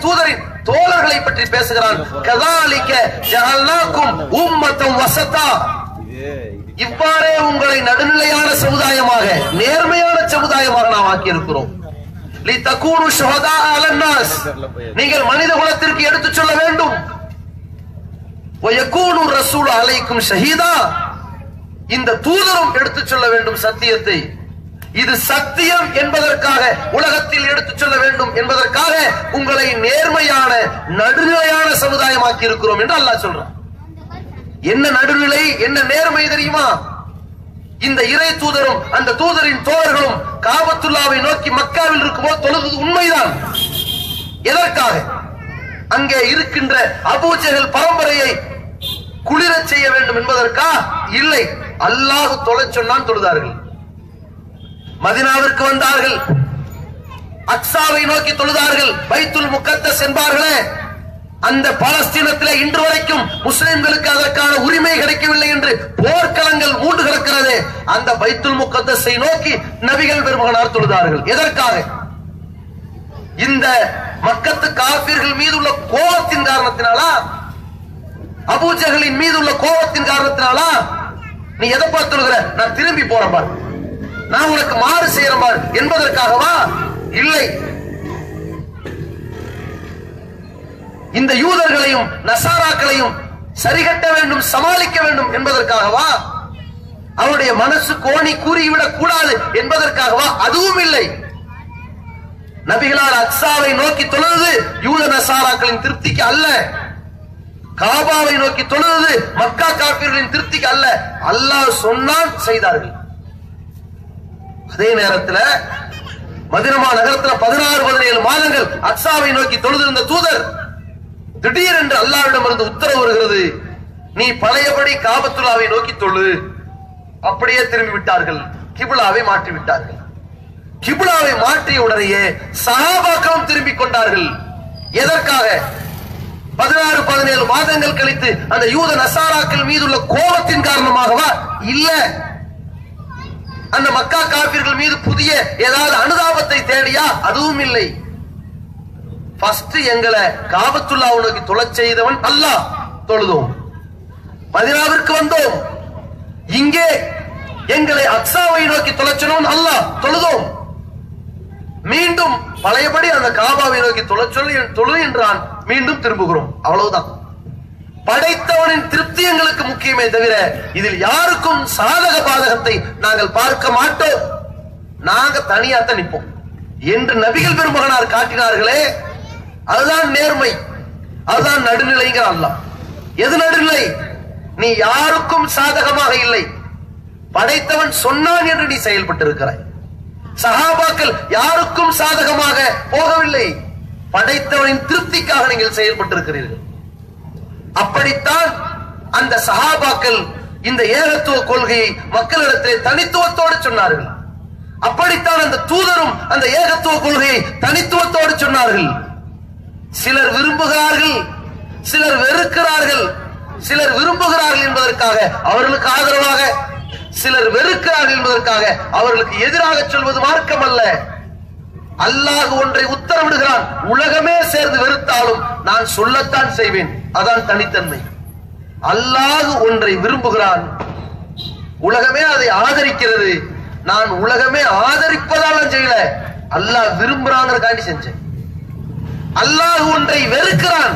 Speaker 1: தூதரின் தோழர்களை பற்றி பேசுகிறான். கதாலிக ஜஅல்னாக்கும் உம்மத்தம் வஸதா, இவ்வாறே உங்களை நடுநிலையான சமுதாயமாக, நேர்மையான சமுதாயமாக நாம் ஆக்கி இருக்கிறோம். லிதகூனு ஷுஹதா அலன்னாஸ், நீங்கள் மனித குலத்திற்கு எடுத்துச் சொல்ல வேண்டும். வயகூனு ரசூல் அலைக்கும் ஷஹீதா, இந்த தூதரும் எடுத்துச் சொல்ல வேண்டும் சத்தியத்தை. இது சத்தியம் என்பதற்காக, உலகத்தில் எடுத்துச் சொல்ல வேண்டும் என்பதற்காக உங்களை நேர்மையான நடுநிலையான சமுதாயமாக்கி இருக்கிறோம் என்று அல்லாஹ் சொல்றான். என்ன நடுநிலை, என்ன நேர்மை தெரியுமா? இந்த இறை தூதரும் அந்த தூதரின் தோழர்களும் காபத்துல்லாவை நோக்கி மக்காவில் இருக்கும்போது தொழுது உண்மைதான். எதற்காக? அங்கே இருக்கின்ற அபூஜஹல் பரம்பரையை குளிரச் செய்ய வேண்டும் என்பதற்கா? இல்லை, அல்லாஹ் தொழச் சொன்னான், தொழுதார்கள். மதீனாவிற்கு வந்தார்கள், அக்ஸாவை நோக்கி தொழுதார்கள். பைத்துல் முகத்தஸ் என்பார்களே, அந்த பாலஸ்தீனத்திலே இன்று வரைக்கும் முஸ்லிம்களுக்கு அதற்கான உரிமை கிடைக்கவில்லை என்று போர்க்களங்கள் மூண்டு கிடக்கிறது. அந்த பைத்துல் முகத்தஸை நோக்கி நபிகள் பெருமகனார் தொழுதார்கள். எதற்காக? இந்த மக்கத்து காபிர்கள் மீது உள்ள கோபத்தின் காரணத்தினாலா, அபூஜஹலின் மீது உள்ள கோபத்தின் காரணத்தினாலா? நீ எதை பார்த்து தொழுகிற? நான் திரும்பி போறேன் பார், நான் உனக்கு மாறு செய்யறேன் பார் என்பதற்காகவா? இல்லை. இந்த யூதர்களையும் நசாராக்களையும் சரிகட்ட வேண்டும், சமாளிக்க வேண்டும் என்பதற்காகவா? அவருடைய மனசு கோணி கூறிவிடக் கூடாது என்பதற்காகவா? அதுவும் இல்லை. நபிகளார் அக்ஸாவை நோக்கி தொழுது யூத நசாராக்களின் திருப்திக்கு அல்ல, காபாவை நோக்கி தொழுது மக்கா காபிர்களின் திருப்திக்கு அல்ல. அல்லாஹ் சொன்னான், செய்தார்கள். அதே நேரத்தில் மதீனா நகரத்தில் 16-17 மாதங்கள் அக்ஸாவை நோக்கி தொழுதிருந்த தூதர் திடீரென்று அல்லாஹ்விடம் இருந்து உத்தரவு வருகிறது, நீ பழையபடி காபத்துல்லாவை நோக்கி தொழு. அப்படியே திரும்பி விட்டார்கள், கிப்லாவை மாற்றி விட்டார்கள். கிப்லாவை மாற்றிய உடனேயே சஹாபாக்களும் திரும்பிக் கொண்டார்கள். எதற்காக? 16-17 மாதங்கள் கழித்து அந்த யூத நசாராக்கள் மீது உள்ள கோபத்தின் காரணமாகவா? இல்ல. அந்த மக்கா காபிர்கள் மீது புதிய ஏதாவது அனுதாபத்தை தேடியா? அதுவும் இல்லை. ஃபர்ஸ்ட் எங்களை காபத்துல்லாவை நோக்கி தொழச் செய்தவன் அல்லாஹ், தொழுதோம். மதீனாவிற்கு வந்தோம், இங்கே எங்களை அக்ஸாவை நோக்கி தொழச் சொன்னவன் அல்லாஹ், தொழுதோம். மீண்டும் பழையபடி அந்த காபாவை நோக்கி தொழச் சொல்லி தொழு என்றான், மீண்டும் திரும்புகிறோம். அவ்வளவுதான். படைத்தவனின் திருப்தி எங்களுக்கு முக்கியமே தவிர இதில் யாருக்கும் சாதக பாதகத்தை நாங்கள் பார்க்க மாட்டோம். நாங்க தனியாத்தான் நிற்போம். என்று நபிகள் பெருமகனார் காட்டினார்களே, அதுதான் நேர்மை, அதுதான் நடுநிலைங்கிற அல்லாஹ். எது நடுநிலை? நீ யாருக்கும் சாதகமாக இல்லை, படைத்தவன் சொன்னான் என்று நீ செயல்பட்டு இருக்கிறாய். சஹாபாக்கள் யாருக்கும் சாதகமாக போகவில்லை, படைத்தவனின் திருப்திக்காக நீங்கள் செயல்பட்டு இருக்கிறீர்கள். அப்படித்தான் அந்த சஹாபாக்கள் இந்த ஏகத்துவ கொள்கையை மக்களிடத்திலே தனித்துவத்தோடு சொன்னார்கள். அப்படித்தான் அந்த தூதரும் அந்த ஏகத்துவ கொள்கையை தனித்துவத்தோடு சொன்னார்கள். சிலர் விரும்புகிறார்கள், சிலர் வெறுக்கிறார்கள். சிலர் விரும்புகிறார்கள் என்பதற்காக அவர்களுக்கு ஆதரவாக, சிலர் வெறுக்கிறார்கள் என்பதற்காக அவர்களுக்கு எதிராக சொல்வது மார்க்கம் அல்ல. அல்லாஹ் ஒன்றை உத்தரவிடுகிறான், உலகமே சேர்ந்து வெறுத்தாலும் நான் சொல்லத்தான் செய்வேன். அதான் தனித்தன்மை. அல்லாஹ் ஒன்றை விரும்புகிறான், உலகமே அதை ஆதரிக்கிறது. நான் உலகமே ஆதரிப்பதால செய்யல, அல்லாஹ் விரும்புறாங்கிறதுக்காண்டி செஞ்சேன். அல்லாஹ் ஒன்றை வெறுக்கிறான்,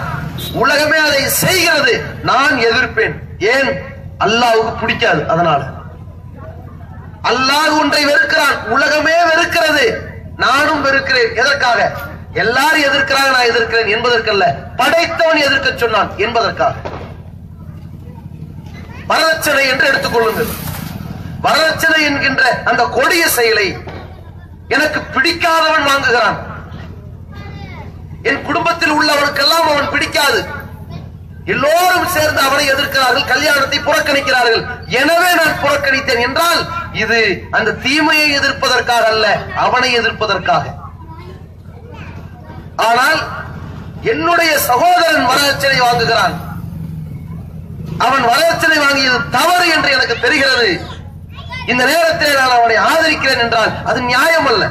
Speaker 1: உலகமே அதை செய்கிறது, நான் எதிர்ப்பேன். ஏன்? அல்லாஹ்வுக்கு பிடிக்காது. அதனால அல்லாஹ் ஒன்றை வெறுக்கிறான், உலகமே வெறுக்கிறது, நானும் வெறுக்கிறேன். எதற்காக? எல்லாரும் எதிர்க்கிறாங்க, நான் எதிர்க்கிறேன் என்பதற்கல்ல, படைத்தவன் எதிர்க்க சொன்னான் என்பதற்காக. வரதட்சணை என்று எடுத்துக்கொள்ளுங்கள். வரதட்சணை என்கின்ற அந்த கொடிய செயலை எனக்கு பிடிக்காதவன் வாங்குகிறான். என் குடும்பத்தில் உள்ளவனுக்கெல்லாம் அவன் பிடிக்காது, எல்லோரும் சேர்ந்து அவனை எதிர்க்கிறார்கள், கல்யாணத்தை புறக்கணிக்கிறார்கள். எனவே நான் புறக்கணித்தேன் என்றால் இது அந்த தீமையை எதிர்ப்பதற்காக அல்ல, அவனை எதிர்ப்பதற்காக. ஆனால் என்னுடைய சகோதரன் வரதட்சணை வாங்குகிறான், அவன் வரதட்சணை வாங்கியது தவறு என்று எனக்கு தெரிகிறது. இந்த நேரத்தில் நான் அவனை ஆதரிக்கிறேன் என்றால் அது நியாயம் அல்ல.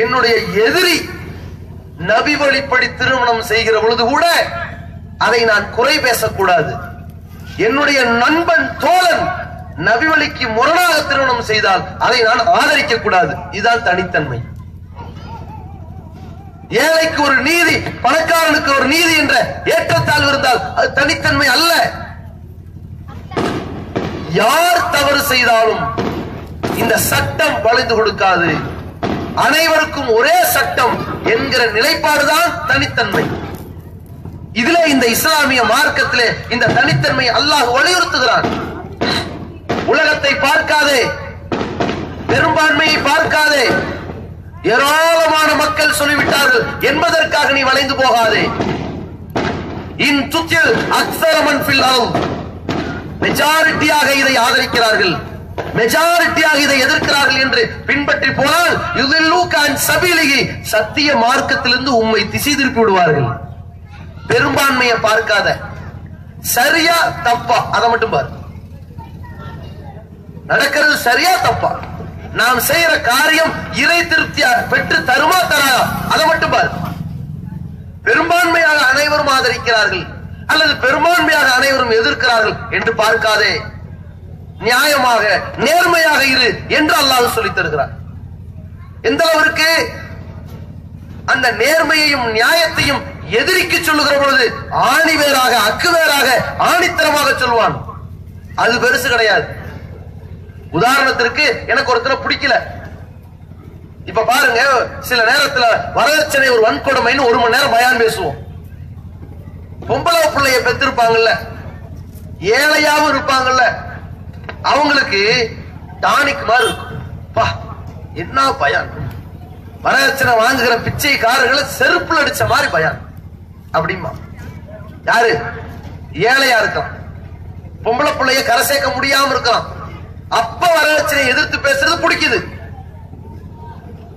Speaker 1: என்னுடைய எதிரி நபி வழிப்படி திருமணம் செய்கிற பொழுது கூட அதை நான் குறை பேசக்கூடாது. என்னுடைய நண்பன் தோழன் நபி வழிக்கு முரணாக திருமணம் செய்தால் அதை நான் ஆதரிக்க கூடாது. இதுதான் தனித்தன்மை. ஏழைக்கு ஒரு நீதி, பணக்காரனுக்கு ஒரு நீதி என்ற ஏற்றத்தாழ்வு இருந்தால் அது தனித்தன்மை அல்ல. யார் தவறு செய்தாலும் இந்த சட்டம் வளைந்து கொடுக்காது, அனைவருக்கும் ஒரே சட்டம் என்கிற நிலைப்பாடுதான் தனித்தன்மை. இதிலே இந்த இஸ்லாமிய மார்க்கத்திலே இந்த தனித்தன்மை அல்லாஹ் வலியுறுத்துகிறான். உலகத்தை பார்க்காதே, பெரும்பான்மையை பார்க்காதே, ஏராளமான மக்கள் சொல்லிவிட்டார்கள் என்பதற்காக நீ வளைந்து போகாதே. இன் துத்தில் அக்ஸரமன் ஃபில் அர்த், மெஜாரிட்டியாக இதை ஆதரிக்கிறார்கள், மெஜாரிட்டியாக இதை எதிர்க்கிறார்கள் என்று பின்பற்றி போனால் யுதில்லூகான் சபீலிஹி, சத்திய மார்க்கத்திலிருந்து உம்மை திசை திருப்பி விடுவார்கள். பெரும்பான்மையை பார்க்காத, சரியா தப்பா அதை மட்டும் பாரு. நடக்கிறது சரியா தப்பா, நாம் செய்யற காரியம் இறை திருப்தியா பெற்று தருமா தராதா அதை மட்டும் பாரு. பெரும்பான்மையாக அனைவரும் ஆதரிக்கிறார்கள் அல்லது பெரும்பான்மையாக அனைவரும் எதிர்க்கிறார்கள் என்று பார்க்காதே, நியாயமாக நேர்மையாக இரு என்று அல்லாஹ் சொல்லித் தருகிறார். எந்த அளவிற்கு அந்த நேர்மையையும் நியாயத்தையும் எதிரிக்கு சொல்லுகிற பொழுது ஆணிவேராக, அக்குவேராக, ஆணித்தரமாக சொல்வான். அது பெருசு கிடையாது. உதாரணத்திற்கு எனக்கு ஒருத்தரை பிடிக்கல, இப்ப பாருங்க, சில நேரத்துல வரதட்சணை ஒரு வன்கொடுமைன்னு 1 மணி நேரம் பயான் பேசுவோம். பொம்பளை பிள்ளைய பெற்றிருப்பாங்கல்ல, ஏழையாவும் இருப்பாங்கல்ல, அவங்களுக்கு டானிக் மாதிரி இருக்கும். பா என்ன பயான், வரதட்சணை வாங்குகிற பிச்சைக்காரர்களை செருப்புல அடிச்ச மாதிரி பயான் அப்படிமா. யாரு ஏழையா இருக்கான், பொம்பளை பிள்ளைய கரை சேர்க்க முடியாம இருக்கான், அப்ப வரதட்சணை எதிர்த்து பேசுறது பிடிக்குது.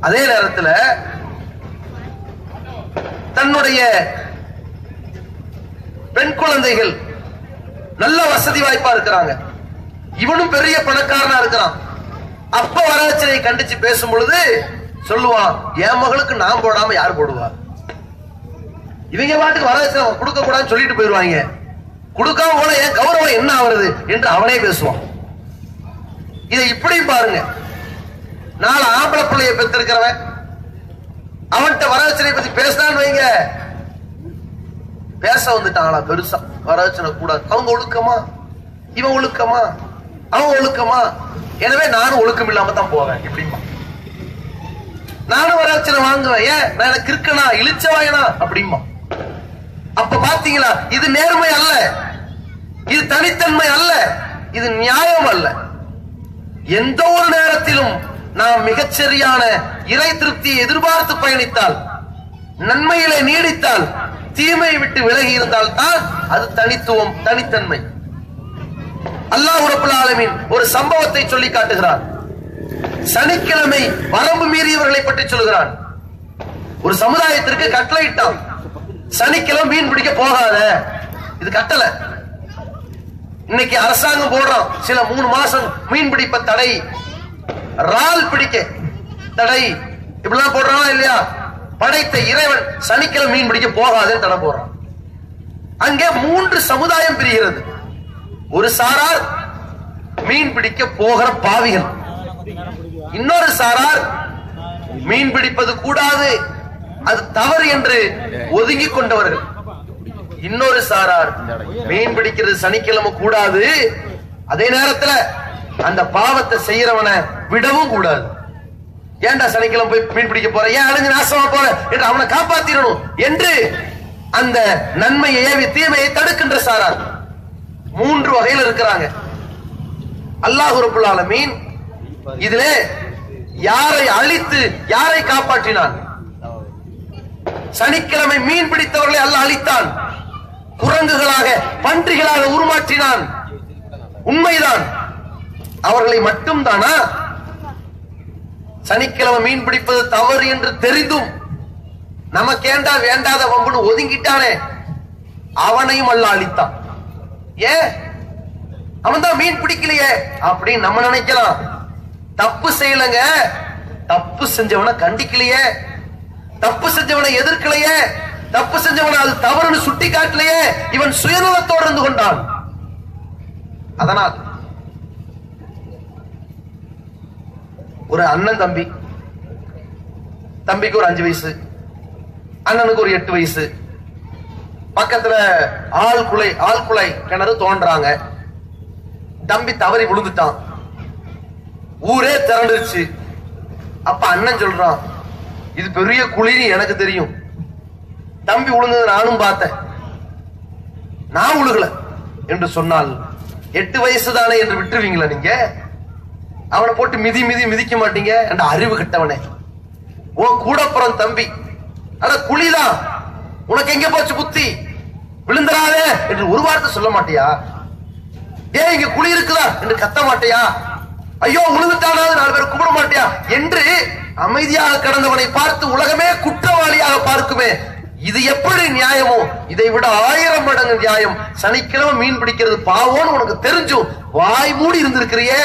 Speaker 1: அதே நேரத்தில் தன்னுடைய பெண் குழந்தைகள் நல்ல வசதி வாய்ப்பா இருக்கிறாங்க, இவனும் பெரிய பணக்காரனா இருக்கிறான், அப்ப வரதட்சணையை கண்டிச்சு பேசும் பொழுது சொல்லுவான், என் மகளுக்கு நான் போடாம யார் போடுவா, இவங்க பாட்டுக்கு வரதட்சணை கொடுக்க கூடாதுன்னு சொல்லிட்டு போயிருவாங்க, கொடுக்காம போல என் கௌரவம் என்ன ஆகுறது என்று அவனே பேசுவான். இதை இப்படி பாருங்க, 4 ஆம்பளை பிள்ளைய பெற்றிருக்கிறவன் அவன்கிட்ட வரதட்சணை பத்தி பேசினான்னு வைங்க, பேச வந்துட்டாங்களா பெருசா, வரதட்சணை கூடாது, அவங்க ஒழுக்கமா, இவன் ஒழுக்கமா, அவன் ஒழுக்கமா, எனவே நானும் ஒழுக்கம் இல்லாம தான் போவேன் இப்படிமா. வரதட்சணை வாங்குவேன். ஏன்? நான் எனக்கு இருக்கனா இழிச்ச வாயனா அப்படிமா. அப்ப பாத்தீங்களா, இது நேர்மை அல்ல, இது தனித்தன்மை அல்ல, இது நியாயம் அல்ல. எந்த ஒரு நேரத்திலும் நாம் மிகச்சரியான இறை திருப்தியை எதிர்பார்த்து பயணித்தால், நன்மையிலே நீடித்தால், தீமையை விட்டு விலகி இருந்தால் தான் அது தனித்துவம், தனித்தன்மை. அல்லாஹ் ரப்பல் ஆலமீன் ஒரு சம்பவத்தை சொல்லி காட்டுகிறார். சனிக்கிழமை வரம்பு மீறியவர்களை பற்றி சொல்கிறான். ஒரு சமுதாயத்திற்கு கட்டளையிட்டான், சனிக்கிழமை மீன் பிடிக்க போகாத. இது கட்டளை. இன்னைக்கு அரசாங்கம் போடுறோம், சில 3 மாசம் மீன் பிடிப்ப தடை, ரால் பிடிக்க தடை, இப்படிலாம் போடுறானா இல்லையா? படைத்த இறைவன் சனிக்கிழமை மீன் பிடிக்க போகாதே தடை போடுறான். அங்கே 3 சமுதாயம் பிரிகிறது. ஒரு சாரார் மீன் பிடிக்க போகிற பாவிகள், இன்னொரு சாரார் மீன் பிடிப்பது கூடாது, அது தவறு என்று ஒதுங்கி கொண்டவர்கள். இன்னொரு சாரார் மீன் பிடிக்கிறது சனிக்கிழமை கூடாது, அதே நேரத்தில் அந்த பாவத்தை செய்யறவனை விடவும் கூடாது. ஏன்டா சனிக்கிழமை போய் மீன் பிடிக்க போற, ஏன் அழிஞ்சு நாசமா போற என்று அவனை காப்பாத்திடணும் என்று அந்த நன்மையை ஏவி தீமையை தடுக்கின்ற சாரார் 3 வகையில் இருக்கிறாங்க. அல்லாஹ் ரப்பல் ஆலமீன் இதிலே யாரை அழித்து யாரை காப்பாற்றினான்? சனிக்கிழமை மீன் பிடித்தவர்களை அல்லாஹ் அழித்தான், குரங்குகளாக பன்றிகளாக உருமாற்றினான். உண்மைதான். அவர்களை மட்டும் தானா? சனிக்கிழமை மீன் பிடிப்பது தவறு என்று தெரிந்தும் நமக்கேண்டா வேண்டாத வம்புன்னு ஒதுங்கிட்டானே, அவனையும் அல்லாஹ் அழித்தான். ஏன்? அவன் தான் மீன் பிடிக்கலையே அப்படின்னு நம்ம நினைக்கலாம். தப்பு செய்யலங்க, தப்பு செஞ்சவனை கண்டிக்கலையே, தப்பு செஞ்சவனை எதிர்க்கலையே, தப்பு செஞ்சவனை அது தவறுன்னு சுட்டி காட்டலையே, இவன் சுயநலத்தோடு இருந்து கொண்டான். அதனால் ஒரு அண்ணன் தம்பி, தம்பிக்கு ஒரு 5 வயசு, அண்ணனுக்கு ஒரு 8 வயசு, பக்கத்துல ஆழ்குலை கிணறு தோன்றாங்க. தம்பி தவறி விழுந்துட்டான், ஊரே திரண்டுருச்சு. அப்ப அண்ணன் சொல்றான், இது பெரிய குழின்னு எனக்கு தெரியும், தம்பி விழுந்தது நானும் பார்த்தேன், நான் விழுகல என்று சொன்னால் 8 வயசு தானே என்று விட்டுருவீங்களா நீங்க? அவனை போட்டு மிதிக்க மாட்டீங்க என்ற அறிவு கிட்டவனே. உன் கூடப்புறம் தம்பி, அட குழிதான், உனக்கு எங்க போச்சு புத்தி, விழுந்துடாதே என்று ஒரு வார்த்தை சொல்ல மாட்டியா? ஏன் இங்க குழி இருக்குதா என்று கத்த மாட்டியா? ஐயோ விழுந்துட்டானாவது 4 பேர் கும்பிட மாட்டியா என்று அமைதியாக கடந்தவனை பார்த்து உலகமே குற்றவாளியாக பார்க்குமே. இது எப்படி நியாயமோ, இதை விட 1000 மடங்கு நியாயம். சனிக்கிழமை மீன் பிடிக்கிறது பாவோன்னு உனக்கு தெரிஞ்சும் வாய் மூடி இருந்திருக்கிறியே,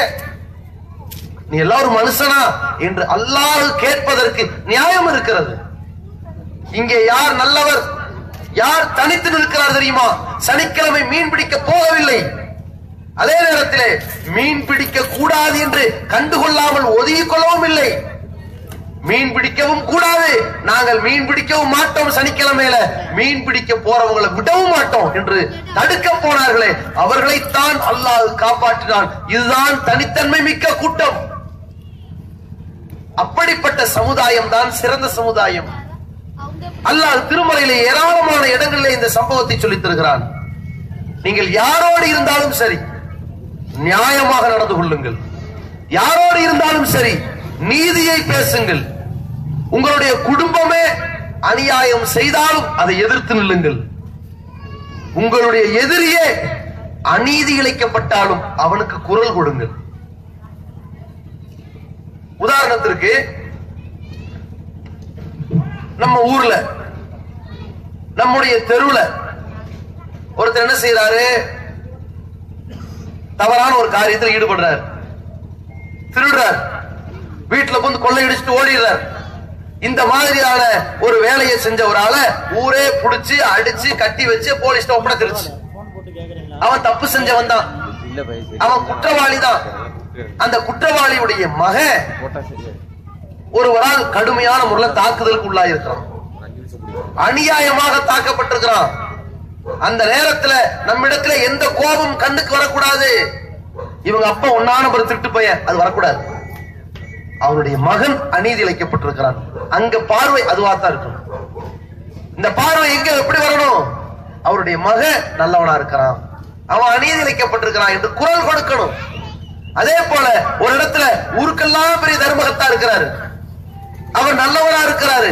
Speaker 1: நீ எல்லாரும் மனுஷனா என்று அல்லாஹ் கேட்பதற்கு நியாயம் இருக்கிறது. இங்கே யார் நல்லவர், யார் தனித்து நிற்கிறார் தெரியுமா? சனிக்கிழமை மீன் பிடிக்க போகவில்லை, அதே நேரத்திலே மீன் பிடிக்க கூடாது என்று கண்டுகொள்ளாமல் ஒதுங்கிக் கொள்ளவும் இல்லை. மீன் பிடிக்கவும் கூடாது, நாங்கள் மீன் பிடிக்கவும் மாட்டோம், சனிக்கிழமையில மீன் பிடிக்க போறவங்களை விடவும் மாட்டோம் என்று தடுக்க போனார்களே, அவர்களைத்தான் அல்லாஹ் காப்பாற்றினான். இதுதான் தனித்தன்மை மிக்க கூட்டம். அப்படிப்பட்ட சமுதாயம் தான் சிறந்த சமுதாயம். அல்லாஹ் திருமறையிலே ஏராளமான இடங்களிலே இந்த சம்பவத்தை சொல்லித் தருகிறான். நீங்கள் யாரோடு இருந்தாலும் சரி நியாயமாக நடந்து கொள்ளுங்கள், யாரோடு இருந்தாலும் சரி நீதியை பேசுங்கள். உங்களுடைய குடும்பமே அநியாயம் செய்தாலும் அதை எதிர்த்து நில்லுங்கள். உங்களுடைய எதிரியே அநீதி இழைக்கப்பட்டாலும் அவனுக்கு குரல் கொடுங்கள். உதாரணத்திற்கு நம்ம ஊர்ல, நம்முடைய தெருவுல ஒருத்தர் என்ன செய்யறாரு, தவறான ஒரு காரியத்தில் ஈடுபடுறார், திருடுறார், வீட்டுல வந்து கொள்ளையடிச்சுட்டு ஓடிடுறார். இந்த மாதிரியான ஒரு வேலையை செஞ்ச ஒரு ஆளை ஊரே புடிச்சு அடிச்சு கட்டி வச்சு போலீஸ்ல ஒப்படைச்சிருச்சு. அவன் தப்பு செஞ்சவன் தான், அவன் குற்றவாளி தான். அந்த குற்றவாளியுடைய மகன் ஒருவரால் கடுமையான முறையில் தாக்குதலுக்கு உள்ளாயிருக்கிறான், அநியாயமாக தாக்கப்பட்டிருக்கிறான். அந்த நேரத்துல நம்மிடத்துல எந்த கோபம் கண்ணுக்கு வரக்கூடாது. இவங்க அப்பா ஒன்னான ஒரு திருட்டு பையன், அது வரக்கூடாது. அவருடைய மகன் அநீதி இழைக்கப்பட்டிருக்கிறான். அங்க பார்வை அதுவாத்தான் இருக்கணும். இந்த பார்வை எங்க எப்படி வரணும்? அவருடைய மகன் நல்லவனா இருக்கிறான், அவன் அநீதி இழைக்கப்பட்டிருக்கிறான் என்று குரல் கொடுக்கணும். அதே போல ஒரு இடத்துல ஊருக்கெல்லாம் பெரிய தர்மகத்தா இருக்கிறாரு, அவர் நல்லவனா இருக்கிறாரு,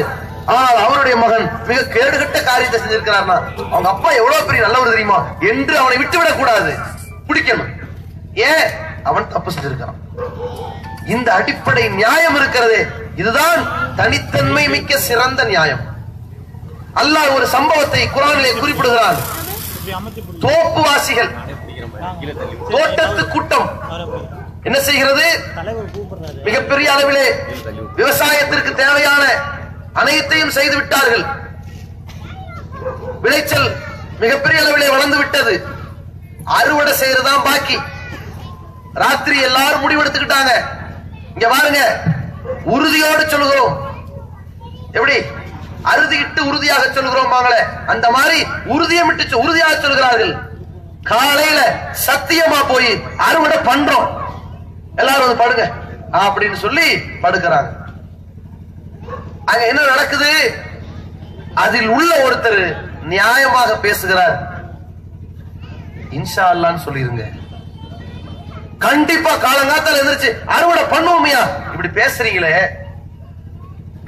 Speaker 1: ஆனால் அவருடைய மகன் மிக கேடுகட்ட காரியத்தை செஞ்சிருக்கிறார்னா அவங்க அப்பா எவ்வளவு பெரிய நல்லவர் தெரியுமா என்று அவனை விட்டுவிடக் கூடாது, பிடிக்கணும். ஏன்? அவன் தப்பு செஞ்சிருக்கிறான். இந்த அடிப்படை நியாயம் இருக்கிறது, இதுதான் தனித்தன்மை மிக்க சிறந்த நியாயம். அல்லாஹ் ஒரு சம்பவத்தை குர்ஆனிலே குறிப்பிடுகிறான். தோப்புவாசிகள், தோட்டத்து கூட்டம் என்ன செய்கிறது? மிகப்பெரிய அளவிலே விவசாயத்திற்கு தேவையான அனைத்தையும் செய்து விட்டார்கள். விளைச்சல் மிகப்பெரிய அளவிலே வளர்ந்து விட்டது. அறுவடை செய்யறதுதான் பாக்கி. ராத்திரி எல்லாரும் முடிவெடுத்துக்கிட்டாங்க. இங்க பாருங்க, உறுதியோடு சொல்லுகிறோம். எப்படி அறுதியிட்டு உறுதியாக சொல்லுகிறோம் வாங்களே, அந்த மாதிரி உறுதியமிட்டு உறுதியாக சொல்கிறார்கள். காலையில சத்தியமா போய் அறுவடை பண்றோம், எல்லாரும் வந்து படுங்க அப்படின்னு சொல்லி படுக்கிறாங்க. அங்க என்ன நடக்குது? அதில் உள்ள ஒருத்தர் நியாயமாக பேசுகிறார். இன்ஷா அல்லாஹ்னு சொல்லிருங்க, கண்டிப்பா காலங்காத்தால எந்திரிச்சு அறுவடை பண்ணுவோமையா. இப்படி பேசுறீங்களே,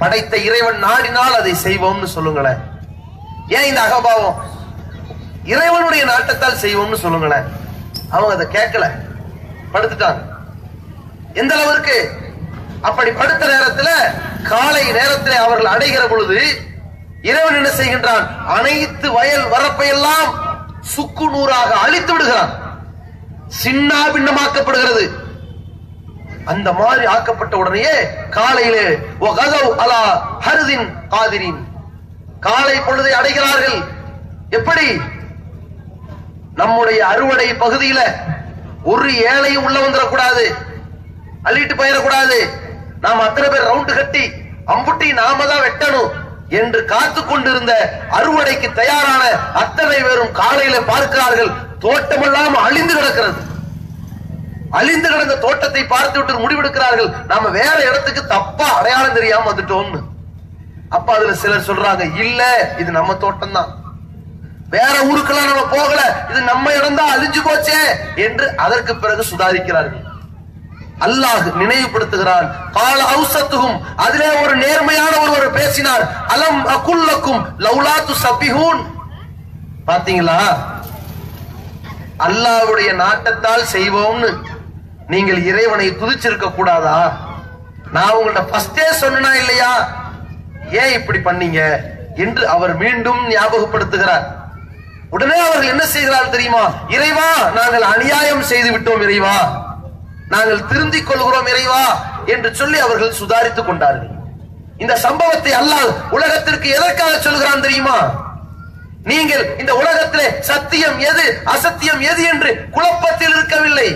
Speaker 1: படைத்த இறைவன் நாடினால் அதை செய்வோம்னு சொல்லுங்களேன். ஏன் இந்த அகபாவம்? இறைவனுடைய நாட்டத்தால் செய்வோம்னு சொல்லுங்களேன். அவங்க அதை கேட்கல, படுத்துட்டாங்க. எந்த அளவிற்கு? அப்படி படுத்த நேரத்தில், காலை நேரத்தில் அவர்கள் அடைகிற பொழுது இறைவன் என்ன செய்கின்றான்? அனைத்து வயல் வரப்பையெல்லாம் சுக்கு நூறாக அழித்து விடுகிறான், சின்னா பின்னமாக்கப்படுகிறது. அந்த மாதிரி ஆக்கப்பட்ட உடனேயே காலையிலே அலா ஹர்தின் காதிரின், காலை பொழுதை அடைகிறார்கள். எப்படி? நம்முடைய அறுவடை பகுதியில ஒரு ஏழையும் உள்ள வந்துடக்கூடாது, அள்ளிட்டு போயிடக்கூடாது, நாம் அத்தனை பேர் ரவுண்டு கட்டி அம்புட்டி நாம தான் வெட்டணும் என்று காத்து கொண்டிருந்த அறுவடைக்கு தயாரான அத்தனை பேரும் காலையில பார்க்கிறார்கள், தோட்டமெல்லாம் அழிந்து கிடக்கிறது. அழிந்து கிடந்த தோட்டத்தை பார்த்து விட்டு முடிவெடுக்கிறார்கள், நாம வேற இடத்துக்கு தப்பா அடையாளம் தெரியாம வந்துட்டோம்னு. அப்ப அதுல சிலர் சொல்றாங்க, இல்ல இது நம்ம தோட்டம் தான், வேற ஊருக்கெல்லாம் நம்ம போகல, இது நம்ம இடம் தான், அழிஞ்சு போச்சே என்று அதற்கு பிறகு சுதாரிக்கிறார்கள். அல்லாஹ் நினைவுபடுத்துகிறான். கால அவுசத்துஹும், அதிலே ஒரு நேர்மையான ஒருவர் பேசினார், அலம் அகுல்லக்கும் லௌலா துஸபிஹூன். பாத்தீங்களா, அல்லாஹ்வுடைய நாட்டத்தால் செய்வோம்னு நீங்கள் இறைவனை துதிச்சிருக்க கூடாதா? நான் உங்கள்ட்ட ஃபர்ஸ்டே சொன்னா இல்லையா, ஏன் இப்படி பண்ணீங்க என்று அவர் மீண்டும் ஞாபகப்படுத்துகிறார். உடனே அவர்கள் என்ன செய்கிறார்கள் தெரியுமா? இறைவா, நாங்கள் அநியாயம் செய்து விட்டோம் இறைவா, நாங்கள் திருந்திக் கொள்கிறோம் இறைவா என்று சொல்லி அவர்கள் சுதாரித்துக் கொண்டார்கள். இந்த சம்பவத்தை அல்லாஹ் உலகத்திற்கு எதற்காக சொல்கிறான் தெரியுமா? நீங்கள் இந்த உலகத்திலே சத்தியம் எது அசத்தியம் எது என்று குழப்பத்தில் இருக்கவில்லை.